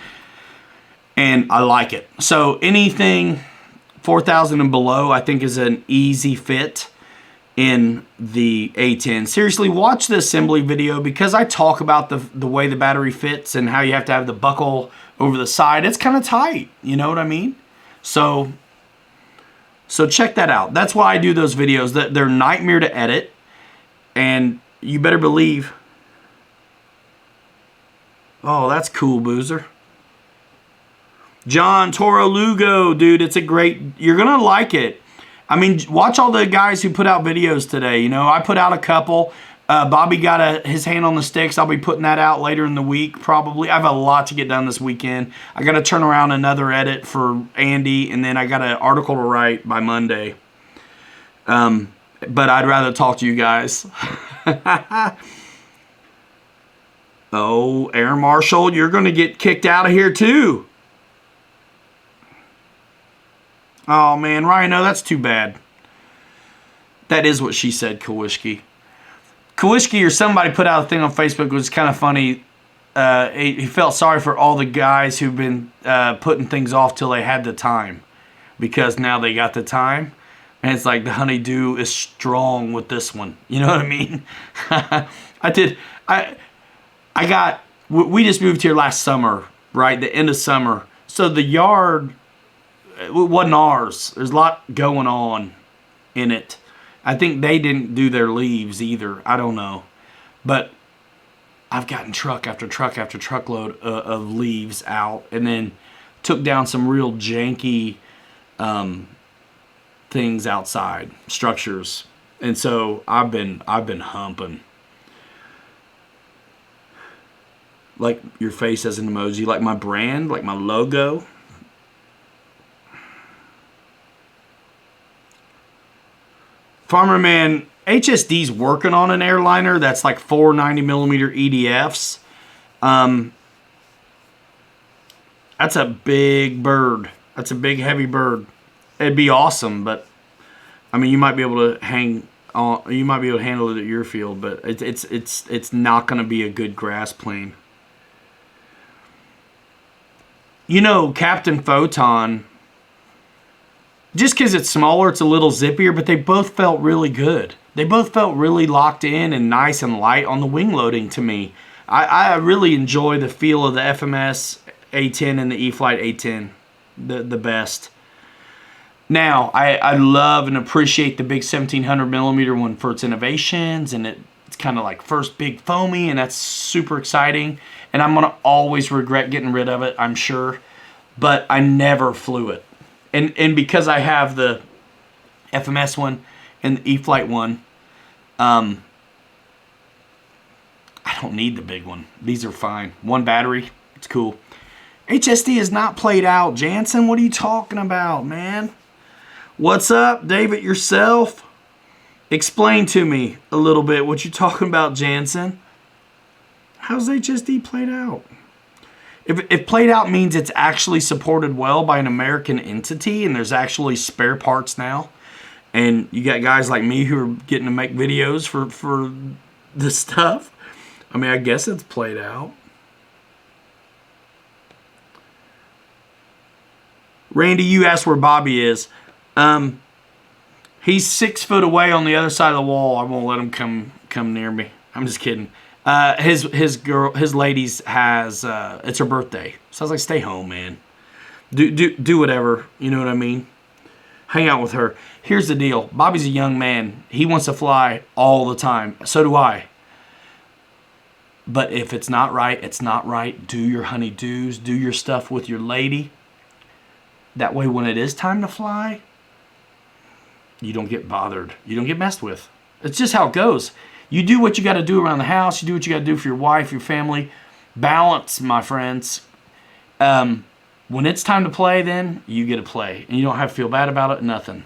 and I like it. So anything 4000 and below, I think, is an easy fit in the A-10. Seriously, watch the assembly video because I talk about the way the battery fits and how you have to have the buckle over the side. It's kind of tight, you know what I mean? So check that out. That's why I do those videos. They're nightmare to edit, and you better believe. Oh, that's cool, Boozer. John Toro Lugo, dude, it's a great... You're going to like it. I mean, watch all the guys who put out videos today. You know, I put out a couple. Bobby got his hand on the sticks. I'll be putting that out later in the week, probably. I have a lot to get done this weekend. I got to turn around another edit for Andy, and then I got an article to write by Monday. But I'd rather talk to you guys. Oh, Air Marshal, you're going to get kicked out of here too. Oh, man, Rhino, that's too bad. That is what she said, Kowishki. Kowalski or somebody put out a thing on Facebook, which was kind of funny. He felt sorry for all the guys who've been putting things off till they had the time, because now they got the time, and it's like the honeydew is strong with this one. You know what I mean? We just moved here last summer, right? The end of summer. So the yard, it wasn't ours. There's a lot going on in it. I think they didn't do their leaves either. I don't know. But I've gotten truck after truck after truckload of leaves out, and then took down some real janky things outside, structures. And so I've been humping. Like your face as an emoji, like my brand, like my logo. Farmer Man, HSD's working on an airliner that's like 490mm EDFs. That's a big bird. That's a big, heavy bird. It'd be awesome, but I mean, you might be able to hang on. You might be able to handle it at your field, but it's not going to be a good grass plane. You know, Captain Photon, just because it's smaller, it's a little zippier, but they both felt really good. They both felt really locked in and nice and light on the wing loading to me. I really enjoy the feel of the FMS A-10 and the E-FLITE A-10, the best. Now, I love and appreciate the big 1700mm one for its innovations, and it's kind of like first big foamy, and that's super exciting. And I'm going to always regret getting rid of it, I'm sure. But I never flew it. And because I have the FMS one and the E-FLITE one, I don't need the big one. These are fine. One battery, it's cool. HSD is not played out. Jansen, what are you talking about, man? What's up, David, yourself? Explain to me a little bit what you're talking about, Jansen. How's HSD played out? If played out means it's actually supported well by an American entity and there's actually spare parts now, and you got guys like me who are getting to make videos for this stuff, I mean, I guess it's played out. Randy, you asked where Bobby is. He's 6 foot away on the other side of the wall. I won't let him come near me. I'm just kidding. His ladies has it's her birthday, so I was like, stay home, man. Do whatever, you know what I mean. Hang out with her. Here's the deal. Bobby's a young man. He wants to fly all the time. So do I. But if it's not right, it's not right. Do your honeydews. Do your stuff with your lady. That way, when it is time to fly, you don't get bothered. You don't get messed with. It's just how it goes. You do what you got to do around the house. You do what you got to do for your wife, your family. Balance, my friends. When it's time to play, then you get to play. And you don't have to feel bad about it, nothing.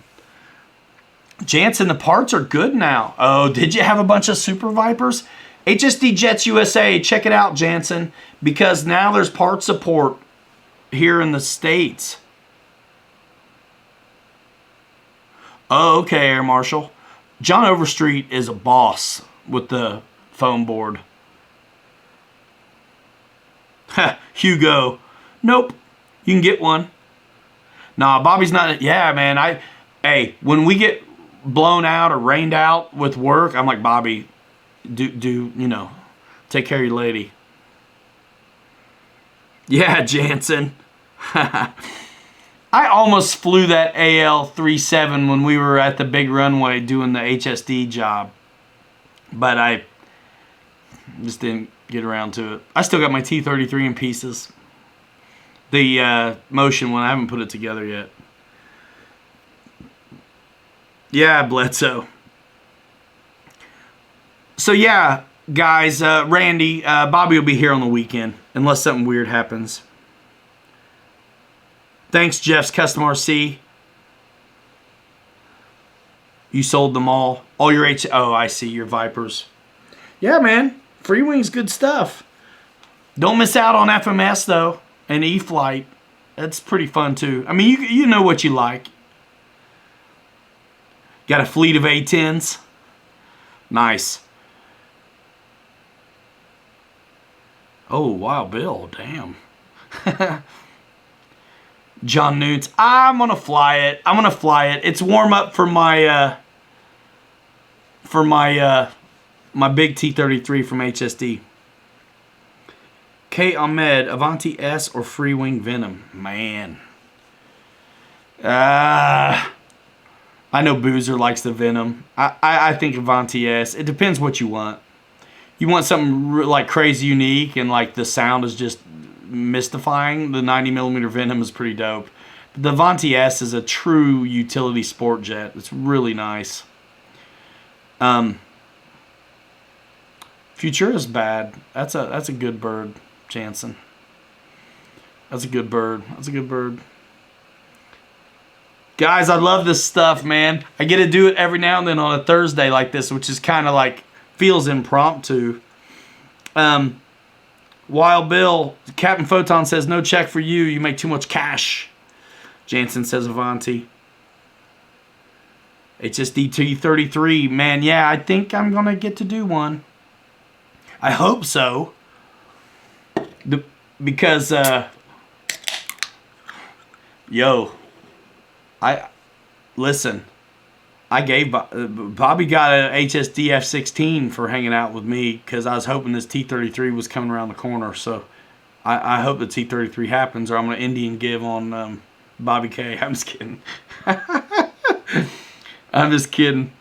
Jansen, the parts are good now. Oh, did you have a bunch of Super Vipers? HSD Jets USA, check it out, Jansen. Because now there's part support here in the States. Oh, okay, Air Marshal. John Overstreet is a boss with the foam board. Ha, Hugo. Nope. You can get one. Nah, Bobby's not. Yeah, man. Hey, when we get blown out or rained out with work, I'm like, Bobby, do you know, take care of your lady. Yeah, Jansen. I almost flew that AL-37 when we were at the big runway doing the HSD job. But I just didn't get around to it. I still got my T-33 in pieces. The motion one, I haven't put it together yet. Yeah, Bledsoe. So yeah, guys, Randy, Bobby will be here on the weekend, unless something weird happens. Thanks, Jeff's Custom RC. You sold them all. All your Oh, I see, your Vipers. Yeah, man. Free Wing's good stuff. Don't miss out on FMS, though, and E-FLITE. That's pretty fun, too. I mean, you know what you like. Got a fleet of A-10s. Nice. Oh, Wild Bill. Damn. John Newts. I'm going to fly it. I'm going to fly it. It's warm up for my my big T-33 from HSD. K. Ahmed, Avanti S or Free Wing Venom? Man. I know Boozer likes the Venom. I think Avanti S. It depends what you want. You want something like crazy unique and like the sound is just mystifying. The 90mm Venom is pretty dope. The Avanti S is a true utility sport jet. It's really nice. Futura's bad. That's a good bird, Jansen. That's a good bird. That's a good bird. Guys, I love this stuff, man. I get to do it every now and then on a Thursday like this, which is kind of like, feels impromptu. Wild Bill, Captain Photon says, no check for you. You make too much cash. Jansen says Avanti. HSD T-33. Man, yeah, I think I'm going to get to do one. I hope so. Because, listen, I gave Bobby got a HSD F-16 for hanging out with me because I was hoping this T-33 was coming around the corner. So I hope the T-33 happens, or I'm going to Indian give on Bobby K. I'm just kidding. I'm just kidding.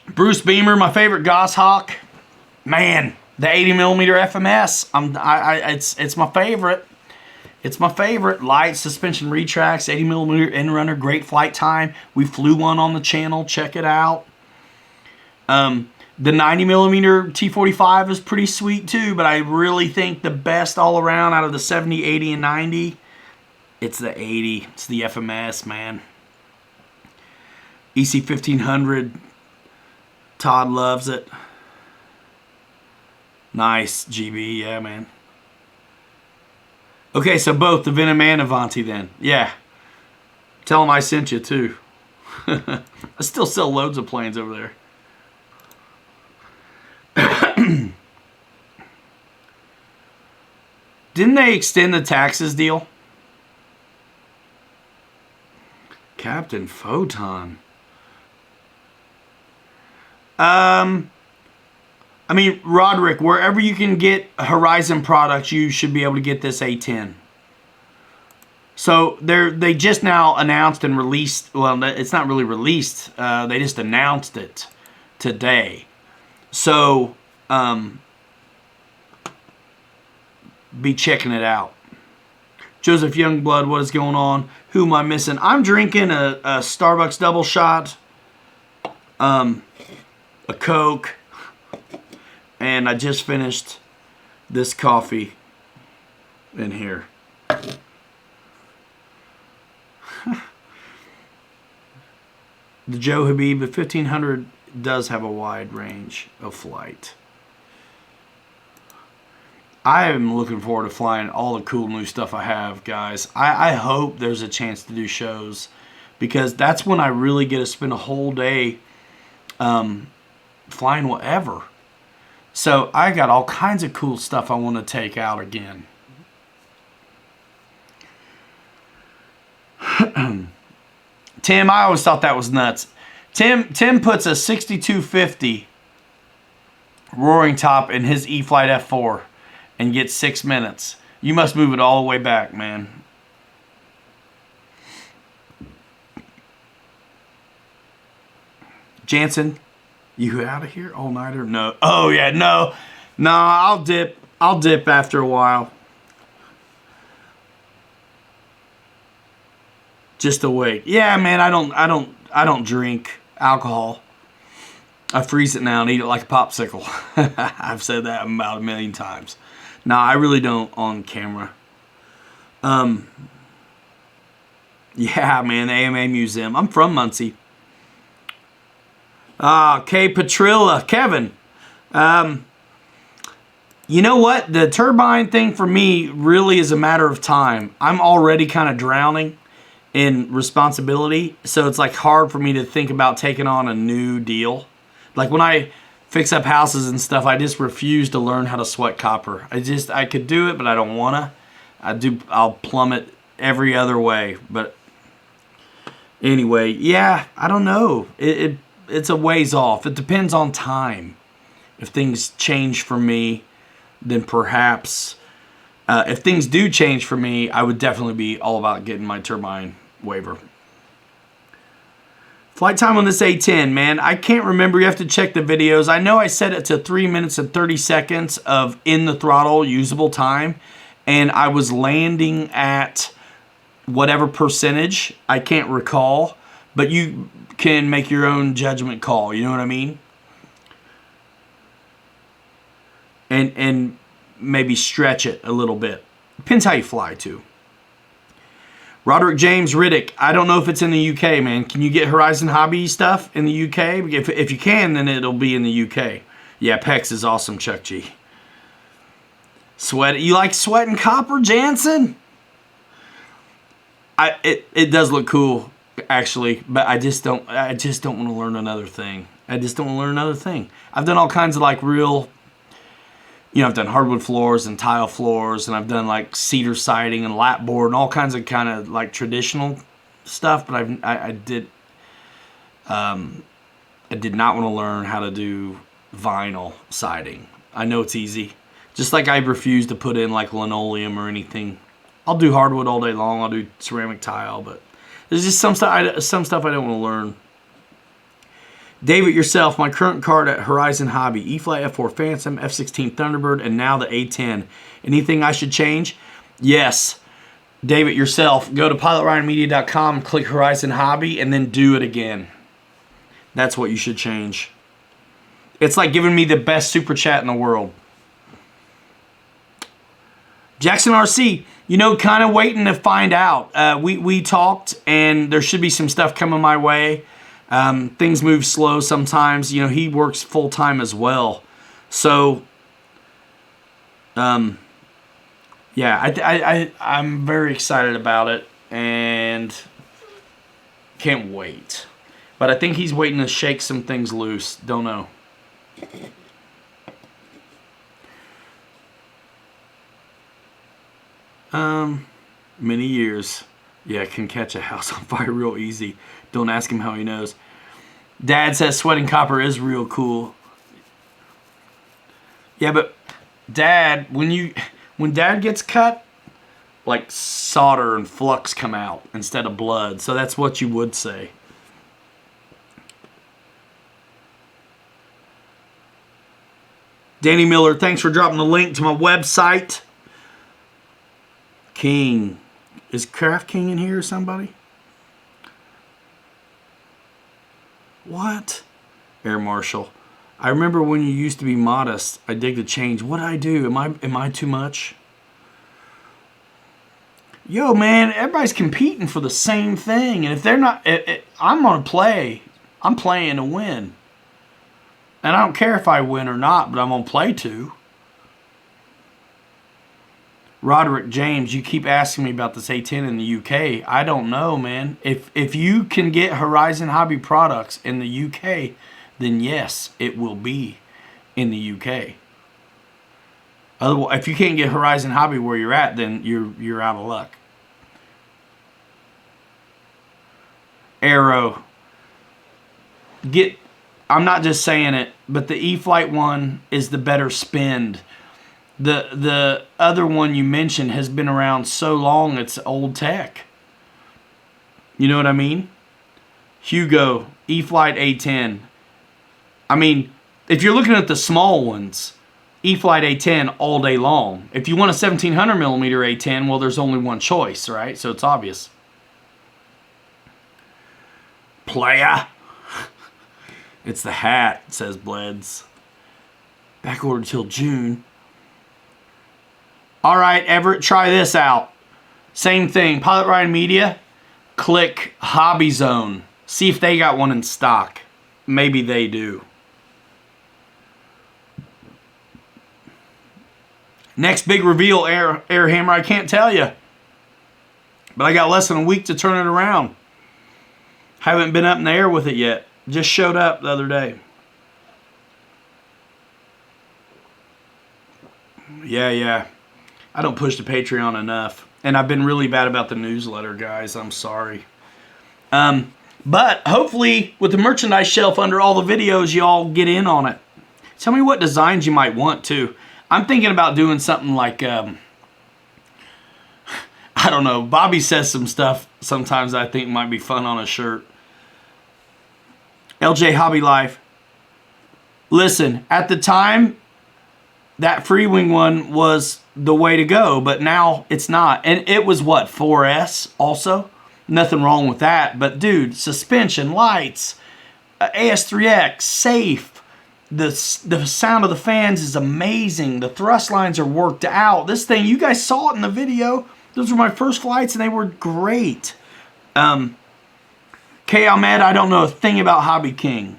Bruce Beamer, my favorite Goshawk. Man, the 80mm FMS. It's my favorite. It's my favorite. Light suspension retracts, 80mm end runner, great flight time. We flew one on the channel. Check it out. The 90mm T-45 is pretty sweet too, but I really think the best all around out of the 70, 80, and 90, it's the 80. It's the FMS, man. EC-1500. Todd loves it. Nice, GB. Yeah, man. Okay, so both the Venom and Avanti then. Yeah. Tell them I sent you, too. I still sell loads of planes over there. Didn't they extend the taxes deal? Captain Photon. I mean, Roderick, wherever you can get Horizon products, you should be able to get this A-10. So they just now announced and released, well, it's not really released, they just announced it today. So, be checking it out. Joseph Youngblood, what is going on? Who am I missing? I'm drinking a Starbucks double shot, a Coke, and I just finished this coffee in here. The Joe Habib, the 1500 does have a wide range of flight. I am looking forward to flying all the cool new stuff I have, guys. I hope there's a chance to do shows, because that's when I really get to spend a whole day flying whatever. So I got all kinds of cool stuff I want to take out again. Tim, I always thought that was nuts. Tim puts a 6250 roaring top in his E-FLITE F4 and gets 6 minutes. You must move it all the way back, man. Jansen, you out of here all-nighter? No. Oh, yeah, no. No, I'll dip. I'll dip after a while. Just to wait. Yeah, man, I don't drink alcohol. I freeze it now and eat it like a popsicle. I've said that about 1,000,000 times. No, I really don't on camera. Yeah, man, the AMA Museum. I'm from Muncie. K. Petrilla. Kevin. You know what? The turbine thing for me really is a matter of time. I'm already kind of drowning in responsibility, so it's like hard for me to think about taking on a new deal. Like when I fix up houses and stuff. I just refuse to learn how to sweat copper. I could do it, but I don't wanna. I'll plumb it every other way. But anyway, yeah, I don't know. It's a ways off. It depends on time. If things change for me, then perhaps. If things do change for me, I would definitely be all about getting my turbine waiver. Flight time on this A-10, man. I can't remember. You have to check the videos. I know I set it to 3 minutes and 30 seconds of in the throttle usable time. And I was landing at whatever percentage. I can't recall. But you can make your own judgment call. You know what I mean? And maybe stretch it a little bit. Depends how you fly, too. Roderick James Riddick. I don't know if it's in the UK, man. Can you get Horizon Hobby stuff in the UK? If you can, then it'll be in the UK. Yeah, PEX is awesome, Chuck G. Sweat. You like sweating copper, Jansen? It does look cool, actually, but I just don't want to learn another thing. I just don't want to learn another thing. I've done all kinds of like real. I've done hardwood floors and tile floors, and I've done like cedar siding and lap board and all kinds of kind of like traditional stuff. But I did not want to learn how to do vinyl siding. I know it's easy, just like I refuse to put in like linoleum or anything. I'll do hardwood all day long. I'll do ceramic tile, but there's just some stuff I don't want to learn. David yourself, my current card at Horizon Hobby, E-FLITE F4 Phantom, F-16 Thunderbird, and now the A-10. Anything I should change? Yes. David yourself, go to pilotryanmedia.com, click Horizon Hobby, and then do it again. That's what you should change. It's like giving me the best super chat in the world. Jackson RC, kind of waiting to find out. We talked, and there should be some stuff coming my way. Things move slow sometimes. He works full time as well. So, yeah, I'm very excited about it and can't wait. But I think he's waiting to shake some things loose. Don't know. Many years. Yeah, can catch a house on fire real easy. Don't ask him how he knows. Dad says sweating copper is real cool. Yeah, but Dad, when Dad gets cut, like solder and flux come out instead of blood. So that's what you would say. Danny Miller, thanks for dropping the link to my website. King. Is Craft King in here or somebody? What? Air Marshal. I remember when you used to be modest. I dig the change. What did I do? Am I too much? Yo, man, everybody's competing for the same thing. And if they're not, I'm going to play. I'm playing to win. And I don't care if I win or not, but I'm going to play to. Roderick James, you keep asking me about this A-10 in the UK. I don't know, man. If you can get Horizon Hobby products in the UK, then yes, it will be in the UK. Otherwise, if you can't get Horizon Hobby where you're at, then you're out of luck. Arrow. I'm not just saying it, but the E-FLITE one is the better spend. The other one you mentioned has been around so long, it's old tech. You know what I mean? Hugo, E-FLITE A-10. I mean, if you're looking at the small ones, E-FLITE A-10 all day long. If you want a 1700 millimeter A-10, well, there's only one choice, right? So it's obvious. Playa. It's the hat, says Bleds. Back order till June. All right, Everett, try this out. Same thing. Pilot Ryan Media. Click Hobby Zone. See if they got one in stock. Maybe they do. Next big reveal, Air Hammer. I can't tell you. But I got less than a week to turn it around. Haven't been up in the air with it yet. Just showed up the other day. Yeah. I don't push the Patreon enough. And I've been really bad about the newsletter, guys. I'm sorry. But hopefully, with the merchandise shelf under all the videos, y'all get in on it. Tell me what designs you might want, too. I'm thinking about doing something like, I don't know. Bobby says some stuff sometimes I think might be fun on a shirt. LJ Hobby Life. Listen, at the time, that free wing one was the way to go, but now it's not. And it was what, 4S also? Nothing wrong with that. But dude, suspension, lights, AS3X, safe. The sound of the fans is amazing. The thrust lines are worked out. This thing, you guys saw it in the video. Those were my first flights and they were great. K. Ahmed, I don't know a thing about Hobby King.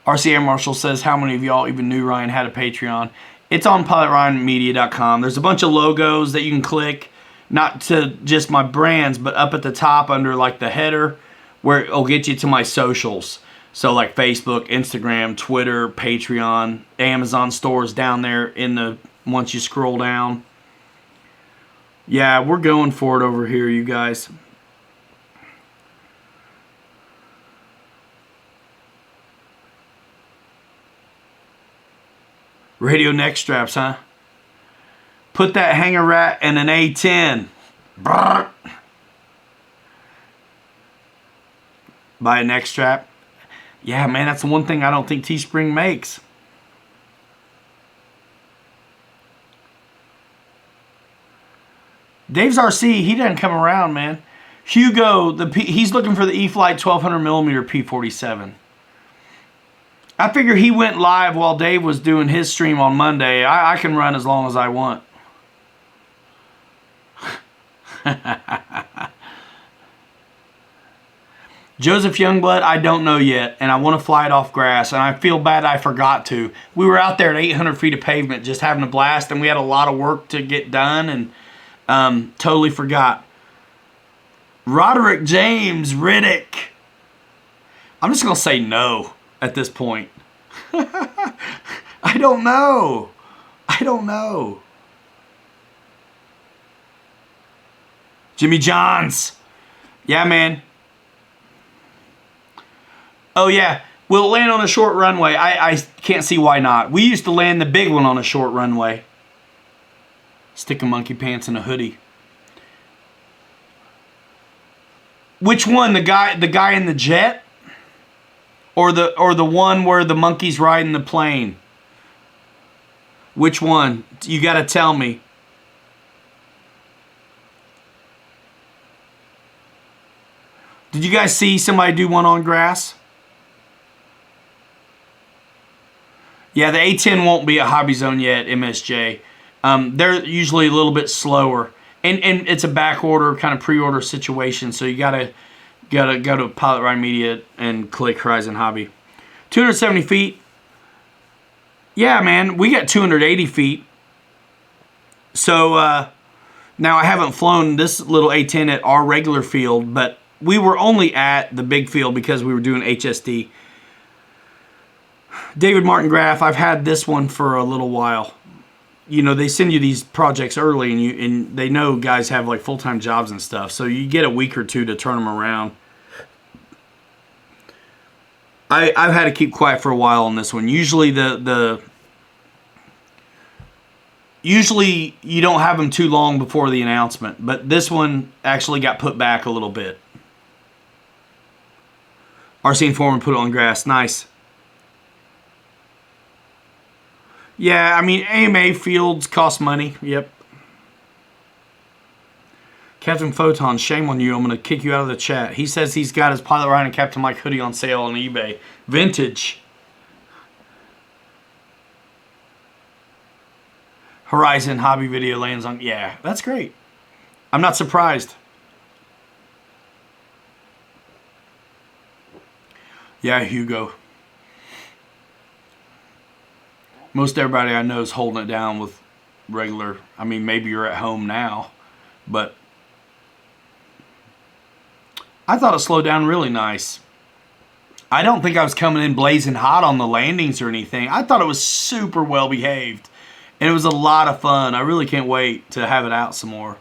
RC Air Marshal says, how many of y'all even knew Ryan had a Patreon? It's on pilotryanmedia.com. There's a bunch of logos that you can click, not to just my brands, but up at the top under like the header where it'll get you to my socials. So like Facebook, Instagram, Twitter, Patreon, Amazon stores down there in the, once you scroll down. Yeah, we're going for it over here, you guys. Radio neck straps, huh? Put that hanger rat in an A-10. Brrr. Buy a neck strap. Yeah, man, that's the one thing I don't think Teespring makes. Dave's RC, he doesn't come around, man. Hugo, he's looking for the E-FLITE 1200mm P47. I figure he went live while Dave was doing his stream on Monday. I can run as long as I want. Joseph Youngblood, I don't know yet, and I want to fly it off grass, and I feel bad I forgot to. We were out there at 800 feet of pavement just having a blast, and we had a lot of work to get done, and totally forgot. Roderick James Riddick. I'm just going to say no at this point. I don't know. I don't know. Jimmy Johns. Yeah, man. Oh, yeah. We'll land on a short runway. I can't see why not. We used to land the big one on a short runway. Stick a monkey pants and a hoodie. Which one? The guy in the jet? Or the one where the monkey's riding the plane? Which one? You got to tell me. Did you guys see somebody do one on grass? Yeah, the A-10 won't be at Hobby Zone yet, MSJ. They're usually a little bit slower. And it's a back order, kind of pre-order situation, so you gotta go to Pilot Ryan Media and click Horizon Hobby. 270 feet. Yeah, man, we got 280 feet. So now I haven't flown this little A-10 at our regular field, but we were only at the big field because we were doing HSD. David Martin Graff, I've had this one for a little while. You know, they send you these projects early, and they know guys have like full-time jobs and stuff, so you get a week or two to turn them around. I've had to keep quiet for a while on this one. Usually usually you don't have them too long before the announcement, but this one actually got put back a little bit. RC Informer put it on grass. Nice. Yeah, I mean, AMA fields cost money. Yep. Captain Photon, shame on you. I'm going to kick you out of the chat. He says he's got his Pilot Ryan and Captain Mike hoodie on sale on eBay. Vintage. Horizon Hobby Video lands on... Yeah, that's great. I'm not surprised. Yeah, Hugo. Most everybody I know is holding it down with regular... I mean, maybe you're at home now, but... I thought it slowed down really nice. I don't think I was coming in blazing hot on the landings or anything. I thought it was super well behaved. And it was a lot of fun. I really can't wait to have it out some more.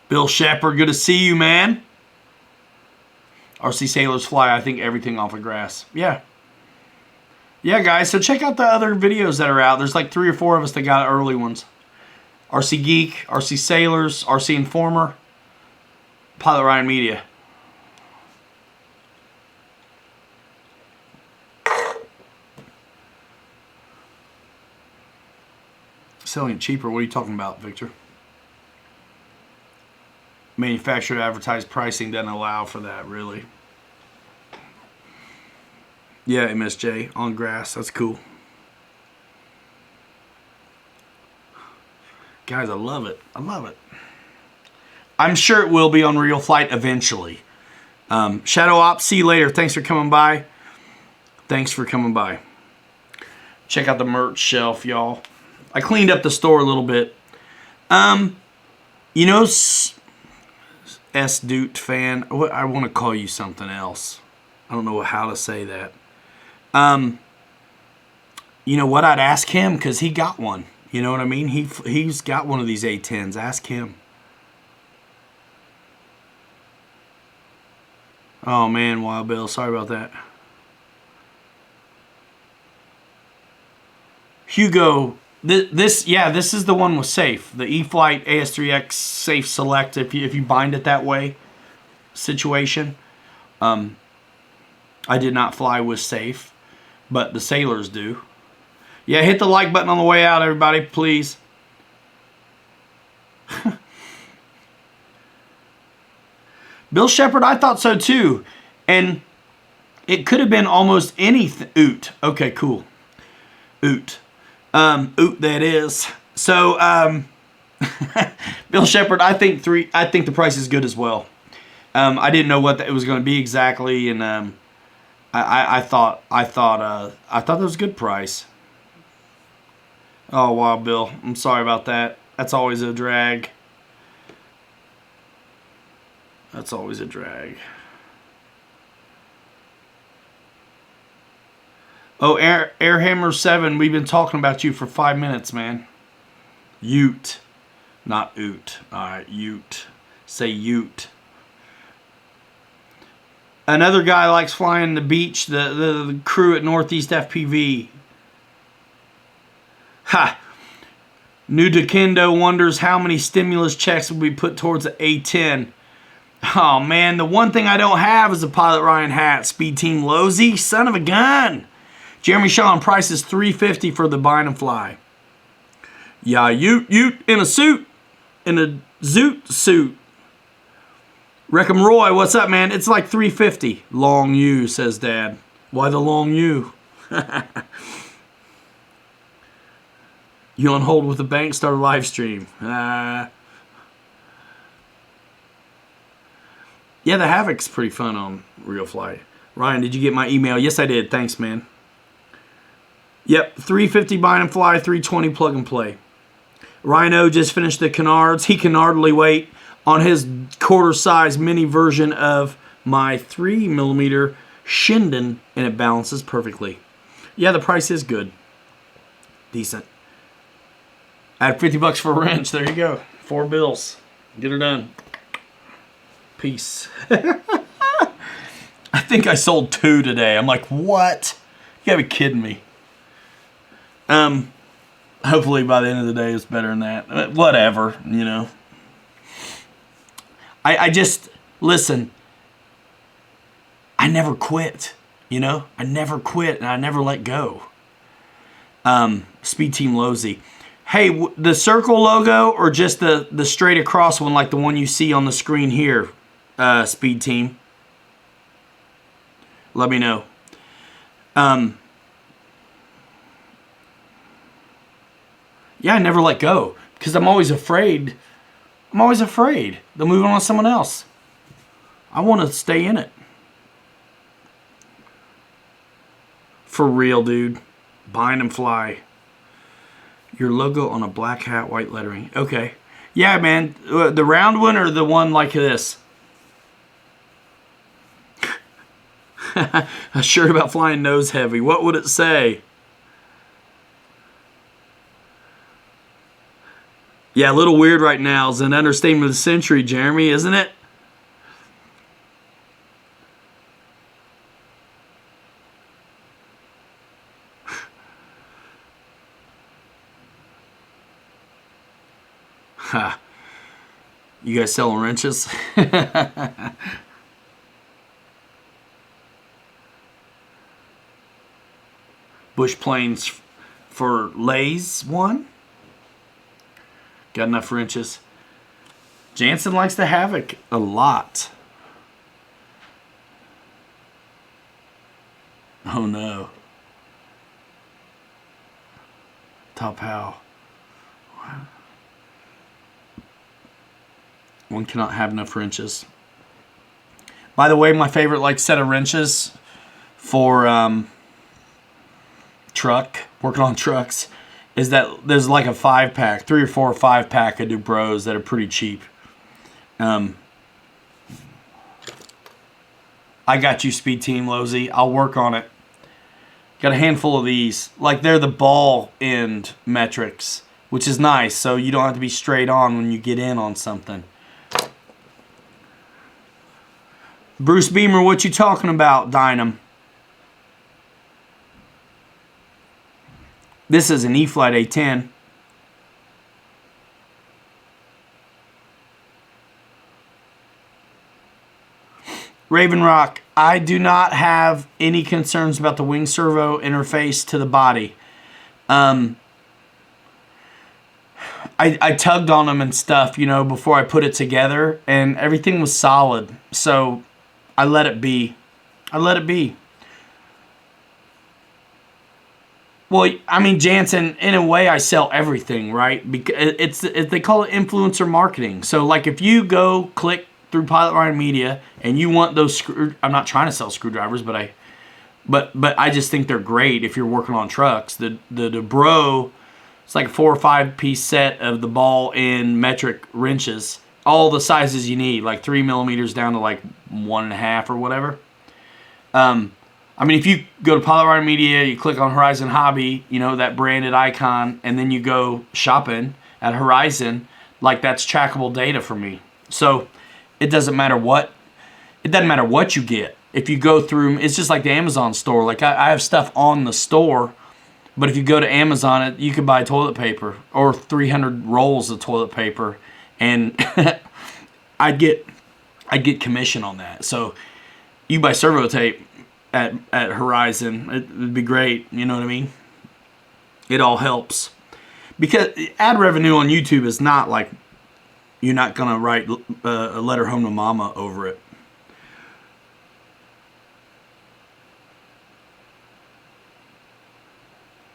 Bill Shepard, good to see you, man. RC Sailors Fly, I think everything off of grass. Yeah. Yeah, guys, so check out the other videos that are out. There's like 3 or 4 of us that got early ones. RC Geek, RC Sailors, RC Informer, Pilot Ryan Media. Selling it cheaper, what are you talking about, Victor? Manufacturer advertised pricing doesn't allow for that, really. Yeah, MSJ, on grass, that's cool. Guys, I love it. I love it. I'm sure it will be on Real Flight eventually. Shadow Ops, see you later. Thanks for coming by. Thanks for coming by. Check out the merch shelf, y'all. I cleaned up the store a little bit. You know, S-Doot fan, I want to call you something else. I don't know how to say that. You know what? I'd ask him because he got one. You know what I mean? He's got one of these A-10s. Ask him. Oh, man, Wild Bill. Sorry about that. Hugo, this is the one with safe. The E-FLITE AS3X safe select if you bind it that way situation. I did not fly with safe, but the sailors do. Yeah, hit the like button on the way out, everybody, please. Bill Shepard, I thought so too. And it could have been almost anything. Oot. Okay, cool. Oot. Oot, that is. So, Bill Shepard, I think the price is good as well. I didn't know what it was going to be exactly, and I thought that was a good price. Oh, wow, Bill. I'm sorry about that. That's always a drag. That's always a drag. Oh, Airhammer 7, we've been talking about you for 5 minutes, man. Ute, not oot. All right, Ute. Say Ute. Another guy likes flying the beach, the crew at Northeast FPV. Ha! New Dekendo wonders how many stimulus checks will be put towards the A-10. Oh, man, the one thing I don't have is a Pilot Ryan hat. Speed Team Losey, son of a gun. Jeremy Shaw, price is $350 for the bind and fly. Yeah, Ute in a suit. In a zoot suit. Reckham Roy, what's up, man? It's like $350. Long U, says Dad. Why the long U? You on hold with the bank? Start a live stream. Yeah, the Havoc's pretty fun on Real Flight. Ryan, did you get my email? Yes, I did. Thanks, man. Yep, $350 bind and fly, $320 plug and play. Rhino just finished the canards. He can hardly wait on his quarter-size mini version of my 3mm Shinden, and it balances perfectly. Yeah, the price is good. Decent. Add $50 for a wrench. There you go. 4 bills. Get her done. Peace. I think I sold 2 today. I'm like, what? You gotta be kidding me. Hopefully by the end of the day it's better than that. Whatever, you know. I just, listen, I never quit, you know. I never quit and I never let go. Speed Team Losey. Hey, the circle logo or just the straight across one like the one you see on the screen here, Speed Team? Let me know. Yeah, I never let go because I'm always afraid. I'm always afraid they'll move on to someone else. I want to stay in it. For real, dude. Bind and fly. Your logo on a black hat, white lettering. Okay. Yeah, man. The round one or the one like this? A shirt about flying nose heavy. What would it say? Yeah, a little weird right now is an understatement of the century, Jeremy, isn't it? Ha. You guys selling wrenches? Bush planes for Lay's one. Got enough wrenches. Jansen likes the Havoc a lot. Oh no. Top how? One cannot have enough wrenches. By the way, my favorite like set of wrenches for truck, working on trucks, is that there's like a 5-pack, 3 or 4 or 5-pack of Dubros that are pretty cheap. I got you, Speed Team Losey. I'll work on it. Got a handful of these. Like they're the ball end metrics, which is nice, so you don't have to be straight on when you get in on something. Bruce Beamer, what you talking about, Dynam? This is an E-FLITE A-10. Raven Rock, I do not have any concerns about the wing servo interface to the body. I tugged on them and stuff, you know, before I put it together, and everything was solid. So I let it be. I let it be. Well, I mean, Jansen, in a way, I sell everything, right? Because they call it influencer marketing. So, like, if you go click through Pilot Ryan Media and you want those I'm not trying to sell screwdrivers, but I just think they're great if you're working on trucks. The Bro, it's like a 4 or 5 piece set of the ball end metric wrenches, all the sizes you need, like 3 millimeters down to like 1.5 or whatever. I mean, if you go to Pilot Ryan Media, you click on Horizon Hobby, you know, that branded icon, and then you go shopping at Horizon, like that's trackable data for me. So it doesn't matter what you get. If you go through, it's just like the Amazon store. Like I have stuff on the store, but if you go to Amazon, you can buy toilet paper or 300 rolls of toilet paper, and I get commission on that. So you buy servo tape at Horizon, it'd be great. You know what I mean? It all helps, because ad revenue on YouTube is not like, you're not gonna write a letter home to mama over it.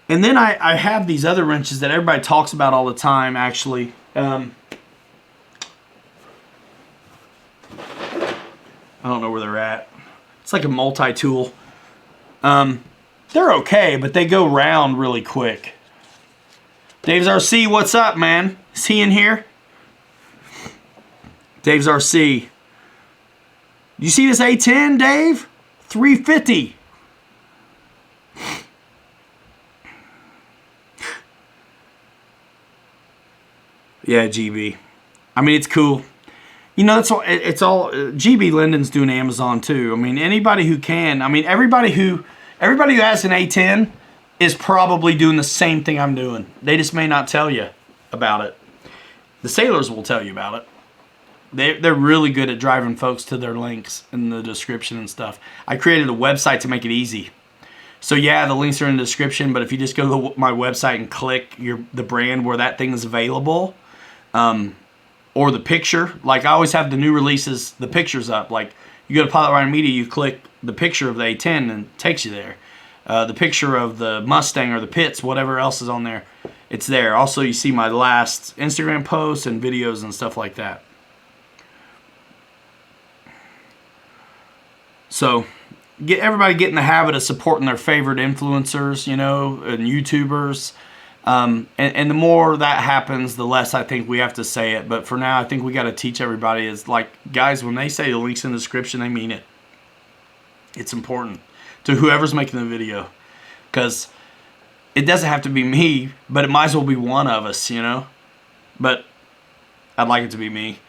And then I have these other wrenches that everybody talks about all the time, actually. I don't know where they're at. It's like a multi-tool. They're okay, but they go round really quick. Dave's RC, what's up, man? Is he in here? Dave's RC. You see this A-10, Dave? 350. Yeah, GB. I mean, it's cool. You know, it's all GB Linden's doing Amazon too. I mean, anybody who can. I mean, everybody who has an A-10 is probably doing the same thing I'm doing. They just may not tell you about it. The sailors will tell you about it. They're really good at driving folks to their links in the description and stuff. I created a website to make it easy. So yeah, the links are in the description, but if you just go to my website and click the brand where that thing is available, or the picture, like I always have the new releases, the pictures up. Like you go to Pilot Ryan Media, you click the picture of the A-10 and it takes you there. The picture of the Mustang or the Pitts, whatever else is on there, it's there. Also, you see my last Instagram posts and videos and stuff like that. So everybody get in the habit of supporting their favorite influencers, you know, and YouTubers. And the more that happens, the less I think we have to say it. But for now, I think we got to teach everybody is like, guys, when they say the links in the description, they mean it. It's important to whoever's making the video, because it doesn't have to be me, but it might as well be one of us, you know. But I'd like it to be me.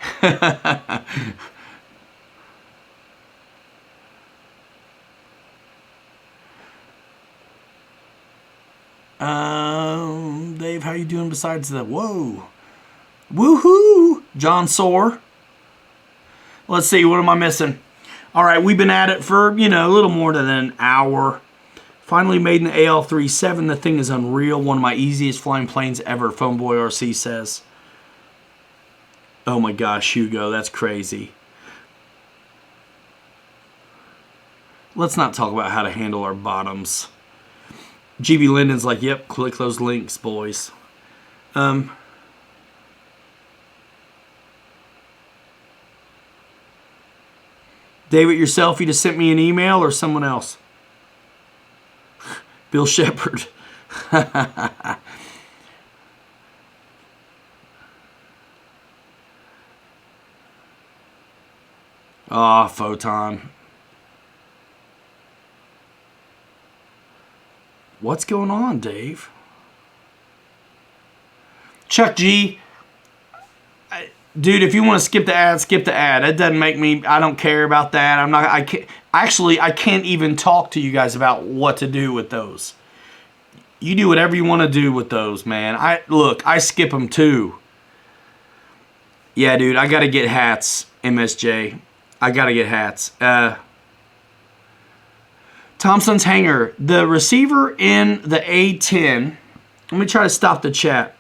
Dave, how you doing besides the whoa? Woohoo! John Soar. Let's see, what am I missing? All right, we've been at it for, you know, a little more than an hour. Finally made an AL-37. The thing is unreal. One of my easiest flying planes ever, Phoneboy RC says. Oh my gosh, Hugo, that's crazy. Let's not talk about how to handle our bottoms. GB Linden's like, yep, click those links, boys. David, yourself, you just sent me an email or someone else? Bill Shepard. Ah, Photon. What's going on, Dave? Chuck G. Dude, if you want to skip the ad, skip the ad. It doesn't make me, I don't care about that. I can't even talk to you guys about what to do with those. You do whatever you want to do with those, man. Look, I skip them too. Yeah, dude, I got to get hats, MSJ. I got to get hats. Thompson's Hanger. The receiver in the A-10. Let me try to stop the chat.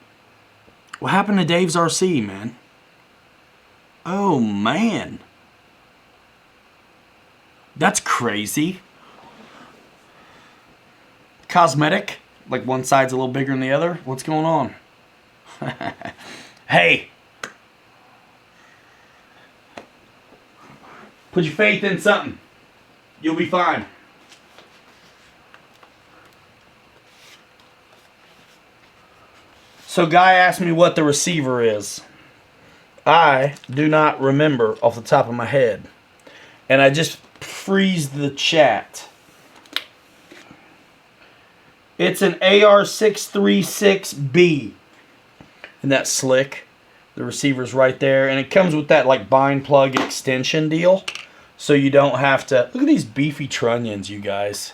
What happened to Dave's RC, man? Oh, man. That's crazy. Cosmetic? Like one side's a little bigger than the other? What's going on? Hey! Put your faith in something. You'll be fine. So Guy asked me what the receiver is. I do not remember off the top of my head. And I just freeze the chat. It's an AR636B. And that's slick. The receiver's right there. And it comes with that like bind plug extension deal. So you don't have to... Look at these beefy trunnions, you guys.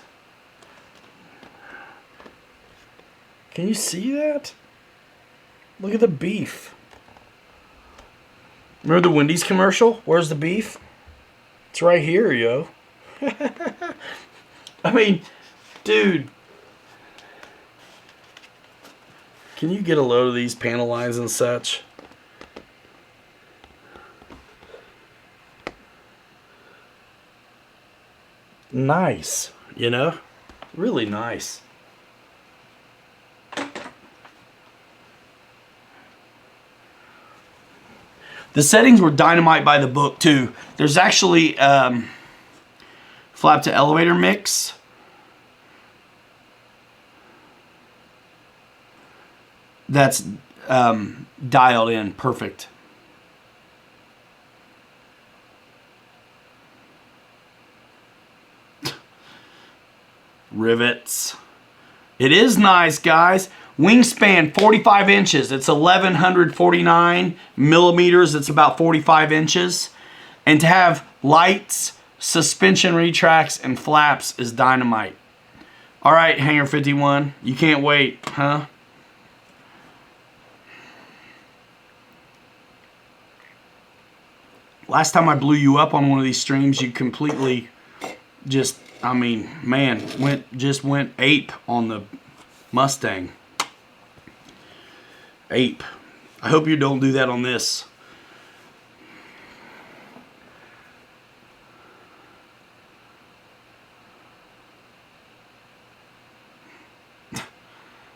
Can you see that? Look at the beef. Remember the Wendy's commercial? Where's the beef? It's right here, yo. I mean, dude. Can you get a load of these panel lines and such? Nice, you know? Really nice. The settings were dynamite by the book, too. There's actually flap to elevator mix. That's dialed in perfect. Rivets. It is nice, guys. Wingspan 45 inches. It's 1149 millimeters. It's about 45 inches. And to have lights, suspension retracts, and flaps is dynamite. All right, Hangar 51. You can't wait, huh? Last time I blew you up on one of these streams, you completely just, I mean, man, just went ape on the Mustang. Ape. I hope you don't do that on this.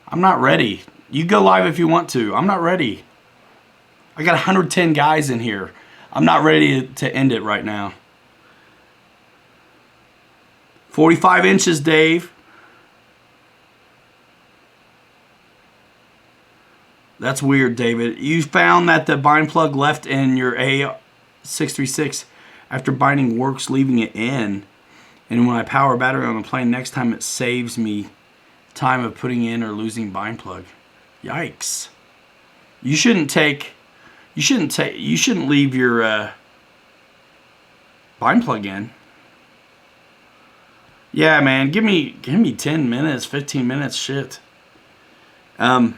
I'm not ready. You go live if you want to. I'm not ready. I got 110 guys in here. I'm not ready to end it right now. 45 inches, Dave. That's weird, David. You found that the bind plug left in your A636 after binding works leaving it in. And when I power battery on the plane, next time it saves me time of putting in or losing bind plug. Yikes. You shouldn't leave your bind plug in. Yeah, man, give me 10 minutes, 15 minutes, shit. I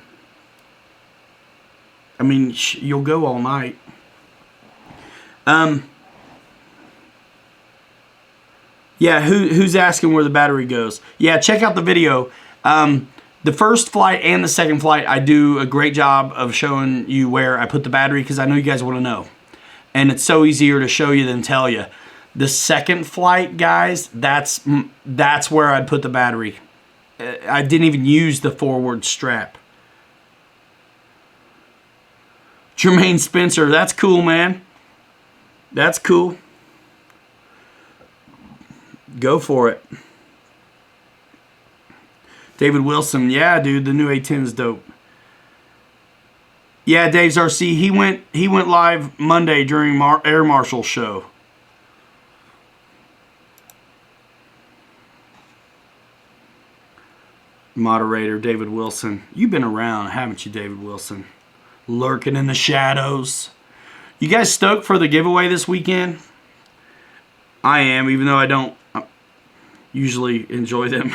mean, you'll go all night. Yeah, who's asking where the battery goes? Yeah, check out the video. The first flight and the second flight, I do a great job of showing you where I put the battery because I know you guys want to know. And it's so easier to show you than tell you. The second flight, guys, that's where I'd put the battery. I didn't even use the forward strap. Jermaine Spencer, that's cool, man. That's cool. Go for it. David Wilson, yeah, dude, the new A-10 is dope. Yeah, Dave's RC, he went live Monday during Air Marshal show. Moderator David Wilson, you've been around, haven't you, David Wilson? Lurking in the shadows. You guys stoked for the giveaway this weekend? I am, even though I don't usually enjoy them.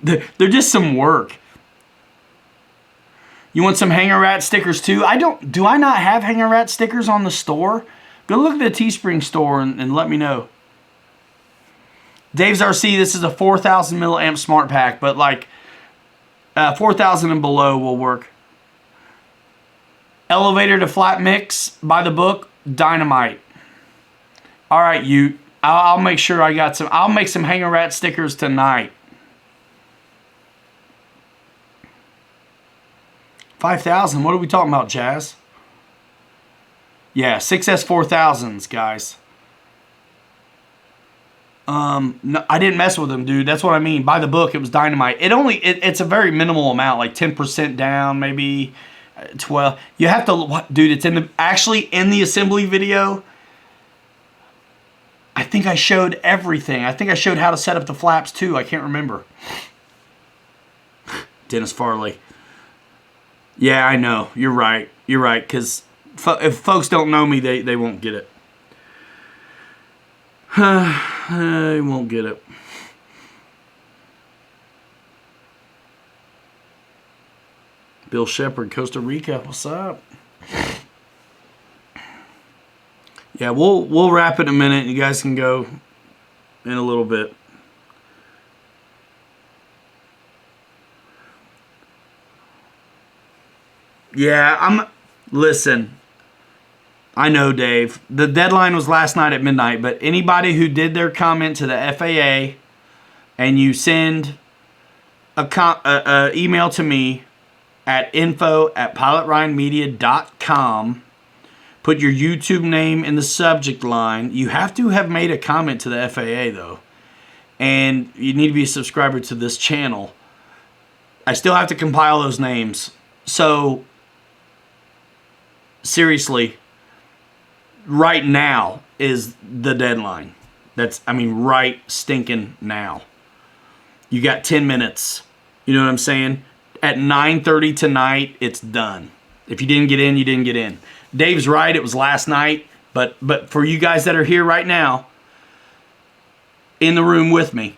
They're just some work. You want some Hanger Rat stickers too? Do I not have Hanger Rat stickers on the store? Go look at the Teespring store and let me know. Dave's RC, this is a 4,000 milliamp smart pack, but like 4,000 and below will work. Elevator to flat mix by the book, dynamite. All right, I'll make sure I got some. I'll make some Hanger Rat stickers tonight. 5,000. What are we talking about, Jazz? Yeah, 6S4000s, guys. No, I didn't mess with them, dude. That's what I mean. By the book, it was dynamite. It's a very minimal amount, like 10% down, maybe 12. You have to, dude. It's actually in the assembly video. I think I showed everything. I think I showed how to set up the flaps too. I can't remember. Dennis Farley. Yeah, I know. You're right. You're right. Because if folks don't know me, they won't get it. They won't get it. Bill Shepard, Costa Rica. What's up? Yeah, we'll wrap it in a minute. You guys can go in a little bit. Yeah, listen. I know, Dave. The deadline was last night at midnight, but anybody who did their comment to the FAA and you send a email to me at info@pilotryanmedia.com, put your YouTube name in the subject line. You have to have made a comment to the FAA, though. And you need to be a subscriber to this channel. I still have to compile those names. So, seriously, right now is the deadline. Right stinking now. You got 10 minutes. You know what I'm saying? At 9:30 tonight, it's done. If you didn't get in, you didn't get in. Dave's right, it was last night. But for you guys that are here right now, in the room with me,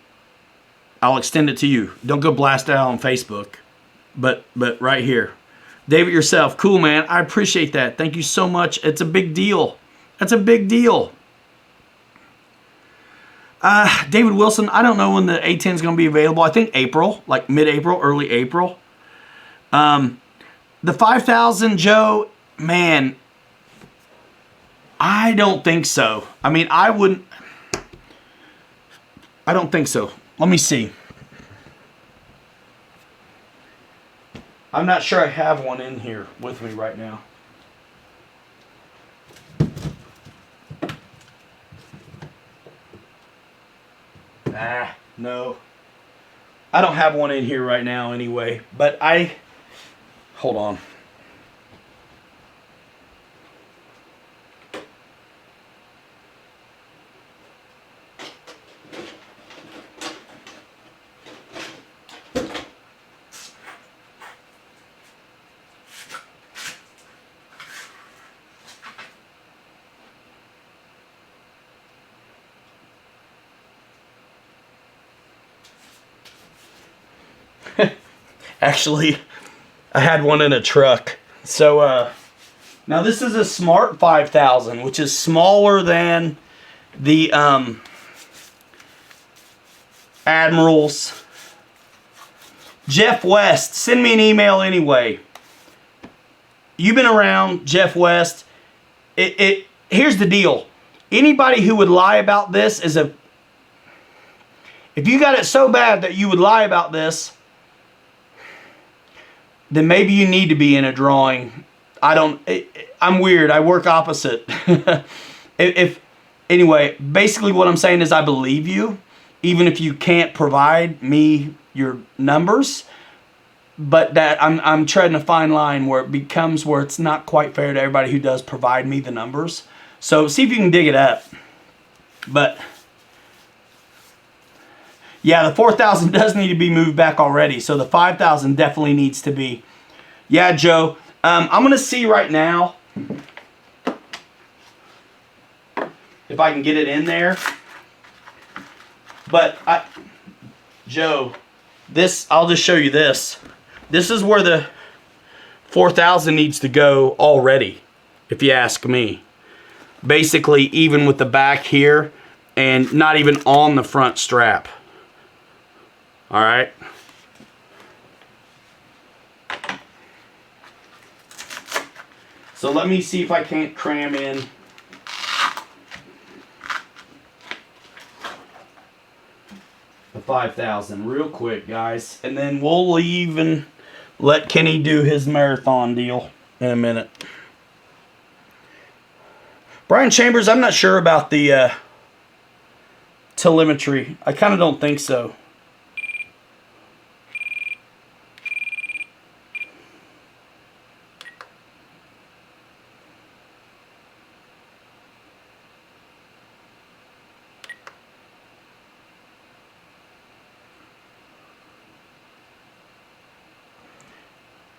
I'll extend it to you. Don't go blast it out on Facebook. But right here. David yourself, cool, man. I appreciate that. Thank you so much. It's a big deal. That's a big deal. David Wilson, I don't know when the A-10 is going to be available. I think April, like mid-April, early April. The 5,000, Joe, man, I don't think so. I mean, I don't think so. Let me see. I'm not sure I have one in here with me right now. No. I don't have one in here right now anyway, but hold on. Actually, I had one in a truck. So, now this is a Smart 5000, which is smaller than the Admirals. Jeff West, send me an email anyway. You've been around, Jeff West. Here's the deal. Anybody who would lie about this is a... If you got it so bad that you would lie about this, then maybe you need to be in a drawing. I'm weird. I work opposite. Anyway, basically what I'm saying is I believe you, even if you can't provide me your numbers. But that I'm treading a fine line where it becomes where it's not quite fair to everybody who does provide me the numbers. So see if you can dig it up. But yeah, the 4,000 does need to be moved back already. So the 5,000 definitely needs to be. Yeah, Joe. I'm going to see right now if I can get it in there. But Joe, I'll just show you this. This is where the 4,000 needs to go already, if you ask me. Basically, even with the back here and not even on the front strap. All right. So let me see if I can't cram in the 5,000 real quick, guys. And then we'll leave and let Kenny do his marathon deal in a minute. Brian Chambers, I'm not sure about the telemetry. I kind of don't think so.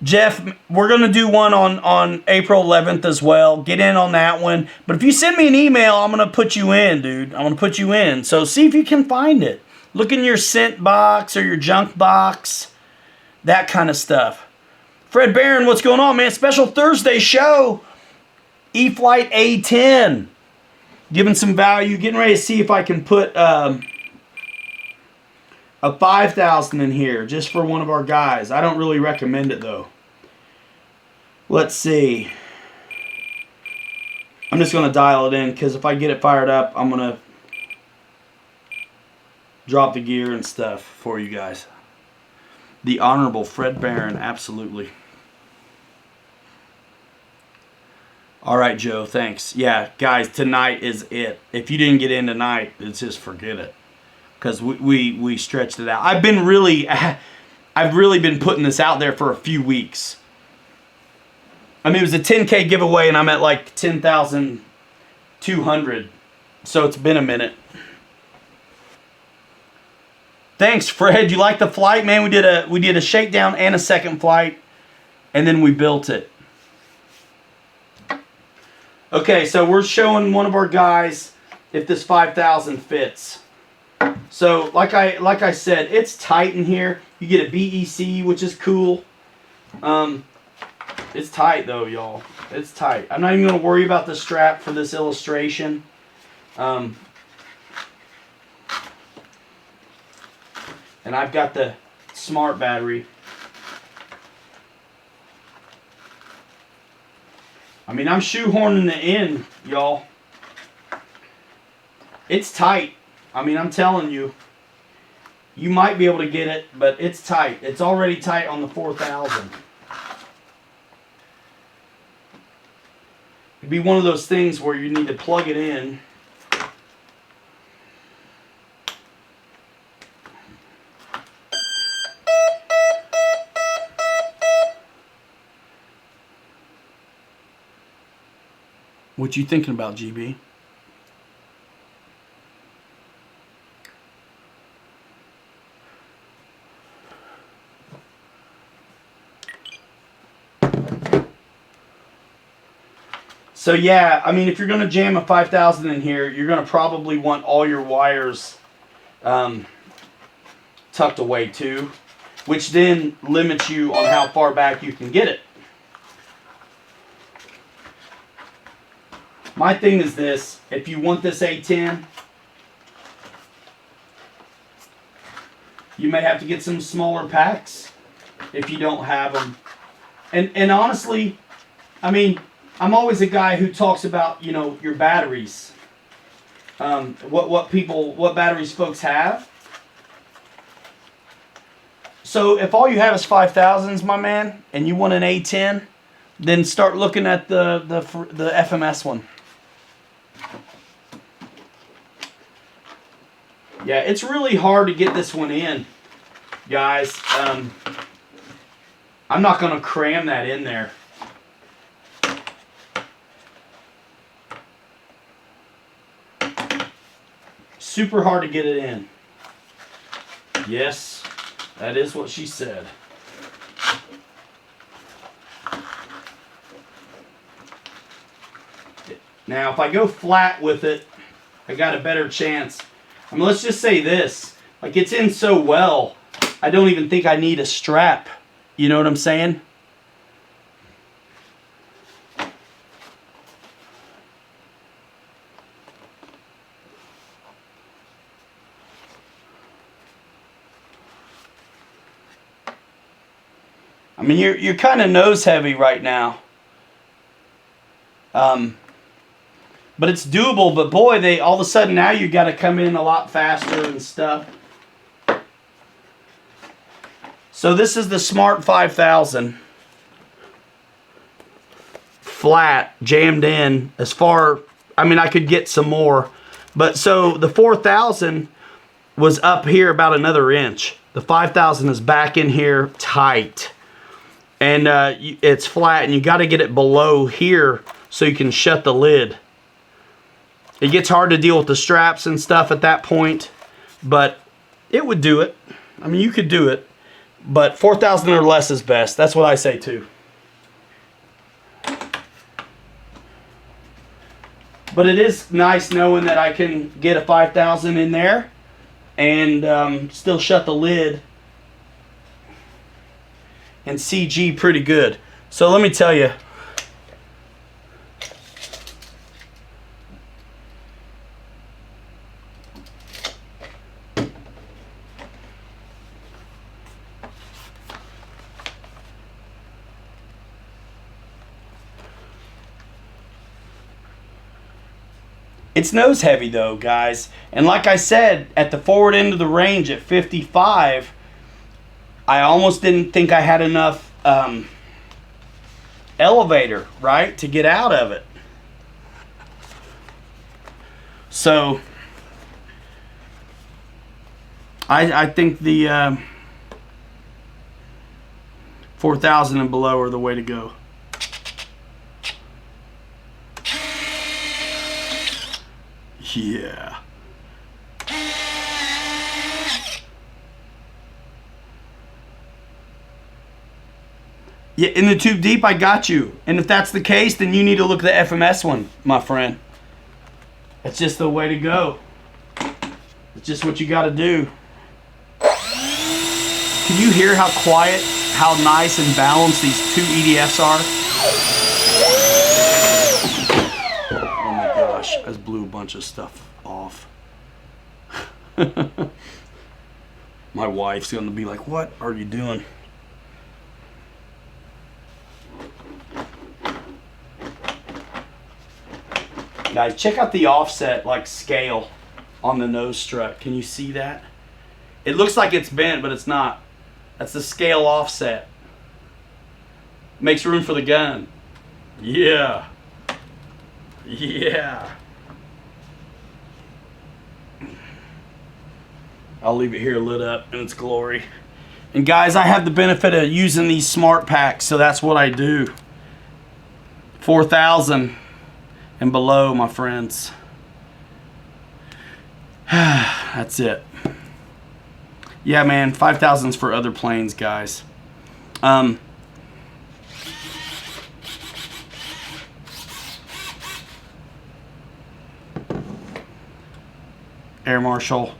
Jeff, we're going to do one on April 11th as well. Get in on that one. But if you send me an email, I'm going to put you in, dude. I'm going to put you in. So see if you can find it. Look in your sent box or your junk box. That kind of stuff. Fred Barron, what's going on, man? Special Thursday show. E-FLITE A-10. Giving some value. Getting ready to see if I can put a 5,000 in here just for one of our guys. I don't really recommend it, though. Let's see. I'm just going to dial it in because if I get it fired up, I'm going to drop the gear and stuff for you guys. The Honorable Fred Barron, absolutely. All right, Joe, thanks. Yeah, guys, tonight is it. If you didn't get in tonight, it's just forget it. Because we stretched it out. I've really been putting this out there for a few weeks. I mean, it was a 10K giveaway, and I'm at like 10,200. So it's been a minute. Thanks, Fred. You like the flight, man? We did a shakedown and a second flight, and then we built it. Okay, so we're showing one of our guys if this 5,000 fits. So, like I said, it's tight in here. You get a BEC, which is cool. It's tight, though, y'all. It's tight. I'm not even going to worry about the strap for this illustration. And I've got the smart battery. I mean, I'm shoehorning it in, y'all. It's tight. I mean, I'm telling you, you might be able to get it, but it's tight. It's already tight on the 4,000. It'd be one of those things where you need to plug it in. What you thinking about, GB? So yeah, I mean, if you're going to jam a 5,000 in here, you're going to probably want all your wires tucked away too. which then limits you on how far back you can get it. My thing is this: if you want this A-10, you may have to get some smaller packs if you don't have them. And honestly, I mean, I'm always a guy who talks about, you know, your batteries. What batteries folks have. So if all you have is 5000s, my man, and you want an A-10, then start looking at the FMS one. Yeah, it's really hard to get this one in, guys. I'm not going to cram that in there. Super hard to get it in. Yes, that is what she said. Now, if I go flat with it, I got a better chance. I mean, let's just say this. Like, it's in so well, I don't even think I need a strap. You know what I'm saying? I mean, you're kind of nose heavy right now. But it's doable. But boy, they all of a sudden now you got to come in a lot faster and stuff. So this is the Smart 5000. Flat, jammed in. As far, I mean, I could get some more. But so the 4000 was up here about another inch. The 5000 is back in here tight. And it's flat, and you got to get it below here so you can shut the lid. It gets hard to deal with the straps and stuff at that point, but it would do it. I mean, you could do it, but 4000 or less is best. That's what I say too. But it is nice knowing that I can get a 5000 in there and still shut the lid and CG pretty good. So let me tell you, it's nose heavy though, guys. And like I said, at the forward end of the range at 55, I almost didn't think I had enough elevator, right, to get out of it. So I think the 4000 and below are the way to go. Yeah. Yeah, in the tube deep, I got you. And if that's the case, then you need to look at the FMS one, my friend. That's just the way to go. It's just what you got to do. Can you hear how quiet, how nice and balanced these two EDFs are? Oh my gosh, I just blew a bunch of stuff off. My wife's going to be like, what are you doing? Guys, check out the offset, like scale on the nose strut. Can you see that? It looks like it's bent, but it's not. That's the scale offset. Makes room for the gun. Yeah. Yeah. I'll leave it here lit up in its glory. And guys, I have the benefit of using these smart packs, so that's what I do. 4000 and below, my friends. That's it. Yeah, man, 5000's for other planes, guys. Air Marshal.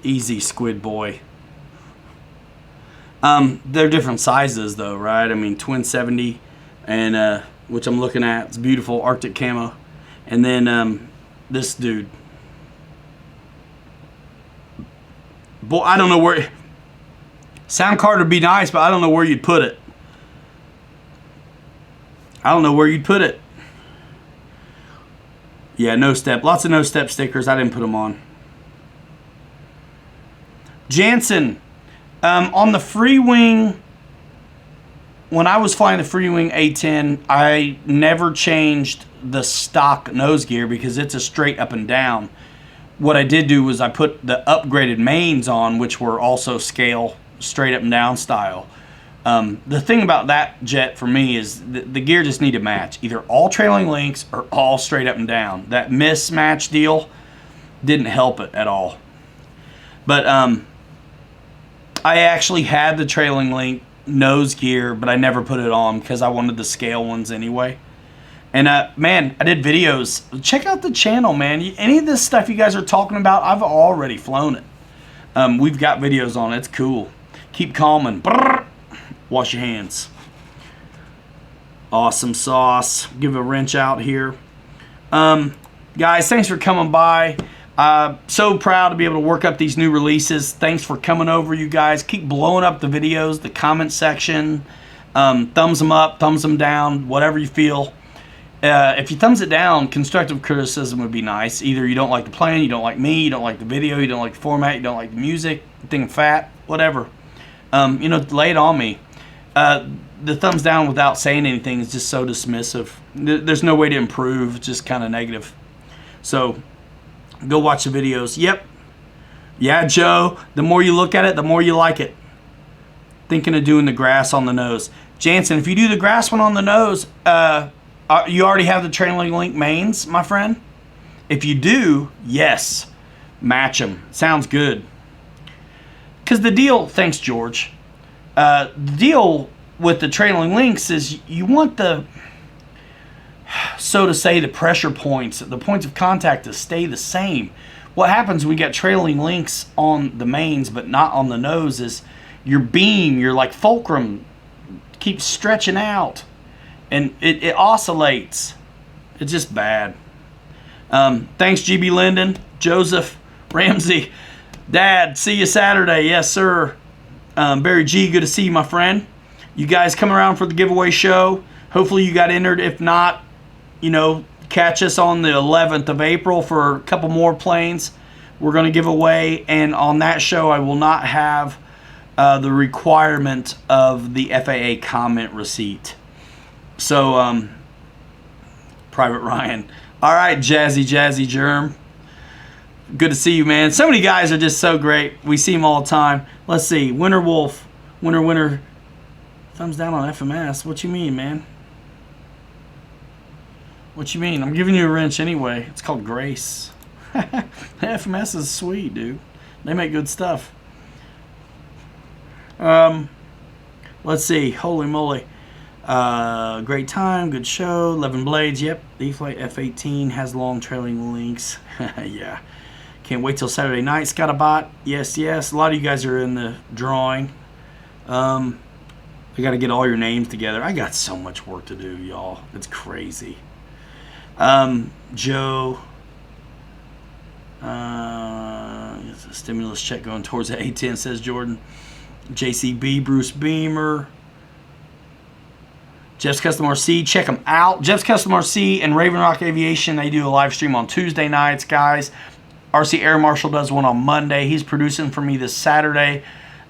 Easy, squid boy. They're different sizes though, right? I mean, twin 70, and which I'm looking at. It's beautiful Arctic camo, and then this dude. Boy, I don't know where. Sound card would be nice, but I don't know where you'd put it. I don't know where you'd put it. Yeah, no step. Lots of no step stickers. I didn't put them on. Jansen, on the free wing, when I was flying the free wing A-10, I never changed the stock nose gear because it's a straight up and down. What I did do was I put the upgraded mains on, which were also scale straight up and down style. The thing about that jet for me is the gear just need to match. Either all trailing links or all straight up and down. That mismatch deal didn't help it at all. But I actually had the trailing link nose gear, but I never put it on because I wanted the scale ones anyway. And man, I did videos. Check out the channel, man. Any of this stuff you guys are talking about, I've already flown it. We've got videos on it. It's cool. Keep calm and brrr, wash your hands. Awesome sauce. Give a wrench out here. Guys, thanks for coming by. So proud to be able to work up these new releases. Thanks for coming over, you guys. Keep blowing up the videos, the comment section. Thumbs them up, thumbs them down, whatever you feel. If you thumbs it down, constructive criticism would be nice. Either you don't like the plane, you don't like me, you don't like the video, you don't like the format, you don't like the music, you think I'm fat, whatever. Lay it on me. The thumbs down without saying anything is just so dismissive. There's no way to improve, it's just kind of negative. So, go watch the videos. Yep. Yeah, Joe, the more you look at it, the more you like it. Thinking of doing the grass on the nose. Jansen, if you do the grass one on the nose, you already have the trailing link mains, my friend? If you do, yes, match them. Sounds good. Because the deal, thanks George, the deal with the trailing links is you want the, so to say, the pressure points, the points of contact to stay the same. What happens when we get trailing links on the mains but not on the nose is your beam, your like fulcrum keeps stretching out. And it oscillates. It's just bad. Thanks, GB Linden, Joseph, Ramsey. Dad, see you Saturday. Yes, sir. Barry G, good to see you, my friend. You guys come around for the giveaway show. Hopefully you got entered. If not, catch us on the 11th of April for a couple more planes we're going to give away. And on that show, I will not have the requirement of the FAA comment receipt. So, Private Ryan. All right, Jazzy Germ. Good to see you, man. So many guys are just so great. We see them all the time. Let's see. Winter Wolf. Winter. Thumbs down on FMS. What you mean, man? What you mean? I'm giving you a wrench anyway. It's called Grace. FMS is sweet, dude. They make good stuff. Let's see. Holy moly. Great time, good show. 11 blades, yep. The E-FLITE F-18 has long trailing links. Yeah. Can't wait till Saturday night. Scott a bot. Yes. A lot of you guys are in the drawing. I got to get all your names together. I got so much work to do, y'all. It's crazy. Joe. It's a stimulus check going towards the A-10, says Jordan. JCB, Bruce Beamer. Jeff's Custom RC, check them out. Jeff's Custom RC and Raven Rock Aviation, they do a live stream on Tuesday nights, guys. RC Air Marshal does one on Monday. He's producing for me this Saturday.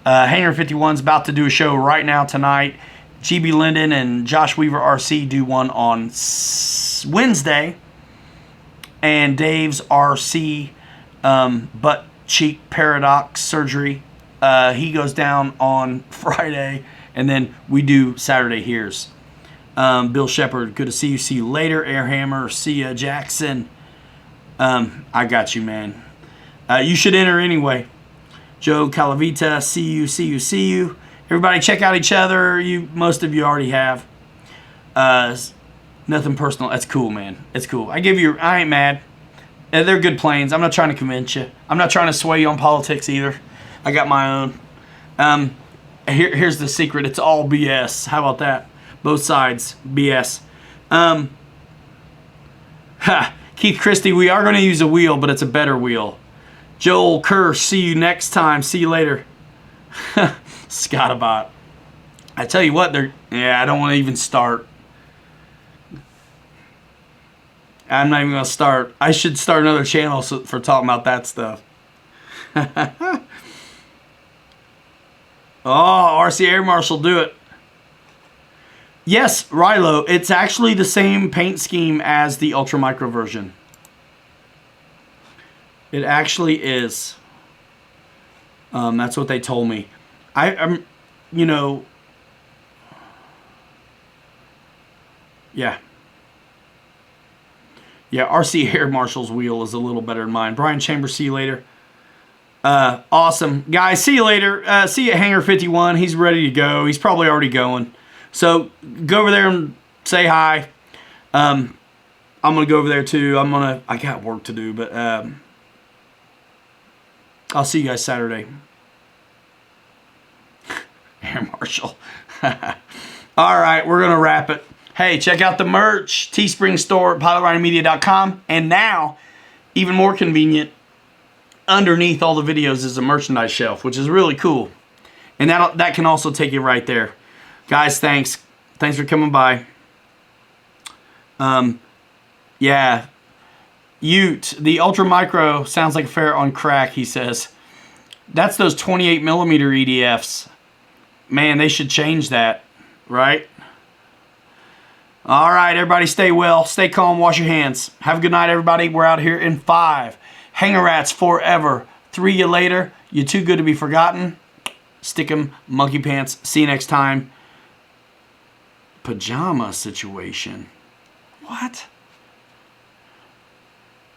Hangar 51's about to do a show right now tonight. GB Linden and Josh Weaver RC do one on Wednesday. And Dave's RC butt cheek paradox surgery, he goes down on Friday. And then we do Saturday here's. Bill Shepard, good to see you. See you later. Airhammer, see ya. Jackson, I got you, man. You should enter anyway. Joe Calavita, see you. Everybody check out each other. Most of you already have. Nothing personal. That's cool, man. It's cool. I ain't mad. They're good planes. I'm not trying to convince you. I'm not trying to sway you on politics either. I got my own. Here's the secret. It's all BS. How about that? Both sides, BS. Keith Christie, we are going to use a wheel, but it's a better wheel. Joel Kerr, see you next time. See you later. Scottabot. I tell you what, I don't want to even start. I'm not even going to start. I should start another channel for talking about that stuff. Oh, RC Air Marshal, do it. Yes, Rilo, it's actually the same paint scheme as the Ultra Micro version. It actually is. That's what they told me. I'm, yeah. Yeah, RC Air Marshal's wheel is a little better than mine. Brian Chambers, see you later. Awesome. Guys, see you later. See you at Hangar 51. He's ready to go. He's probably already going. So go over there and say hi. I'm going to go over there too. I got work to do, but I'll see you guys Saturday. Air Marshal. All right, we're going to wrap it. Hey, check out the merch. Teespring store at pilotridingmedia.com. And now, even more convenient, underneath all the videos is a merchandise shelf, which is really cool. And that can also take you right there. Guys, thanks. Thanks for coming by. Yeah. Ute, the Ultra Micro sounds like a ferret on crack, he says. That's those 28 millimeter EDFs. Man, they should change that, right? All right, everybody stay well, stay calm, wash your hands. Have a good night, everybody. We're out here in 5. Hanger rats forever. 3 you later. You too good to be forgotten. Stick 'em, monkey pants. See you next time. Pajama situation. What?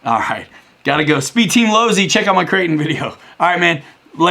All right, gotta go. Speed Team Lozy, check out my Creighton video. All right, man.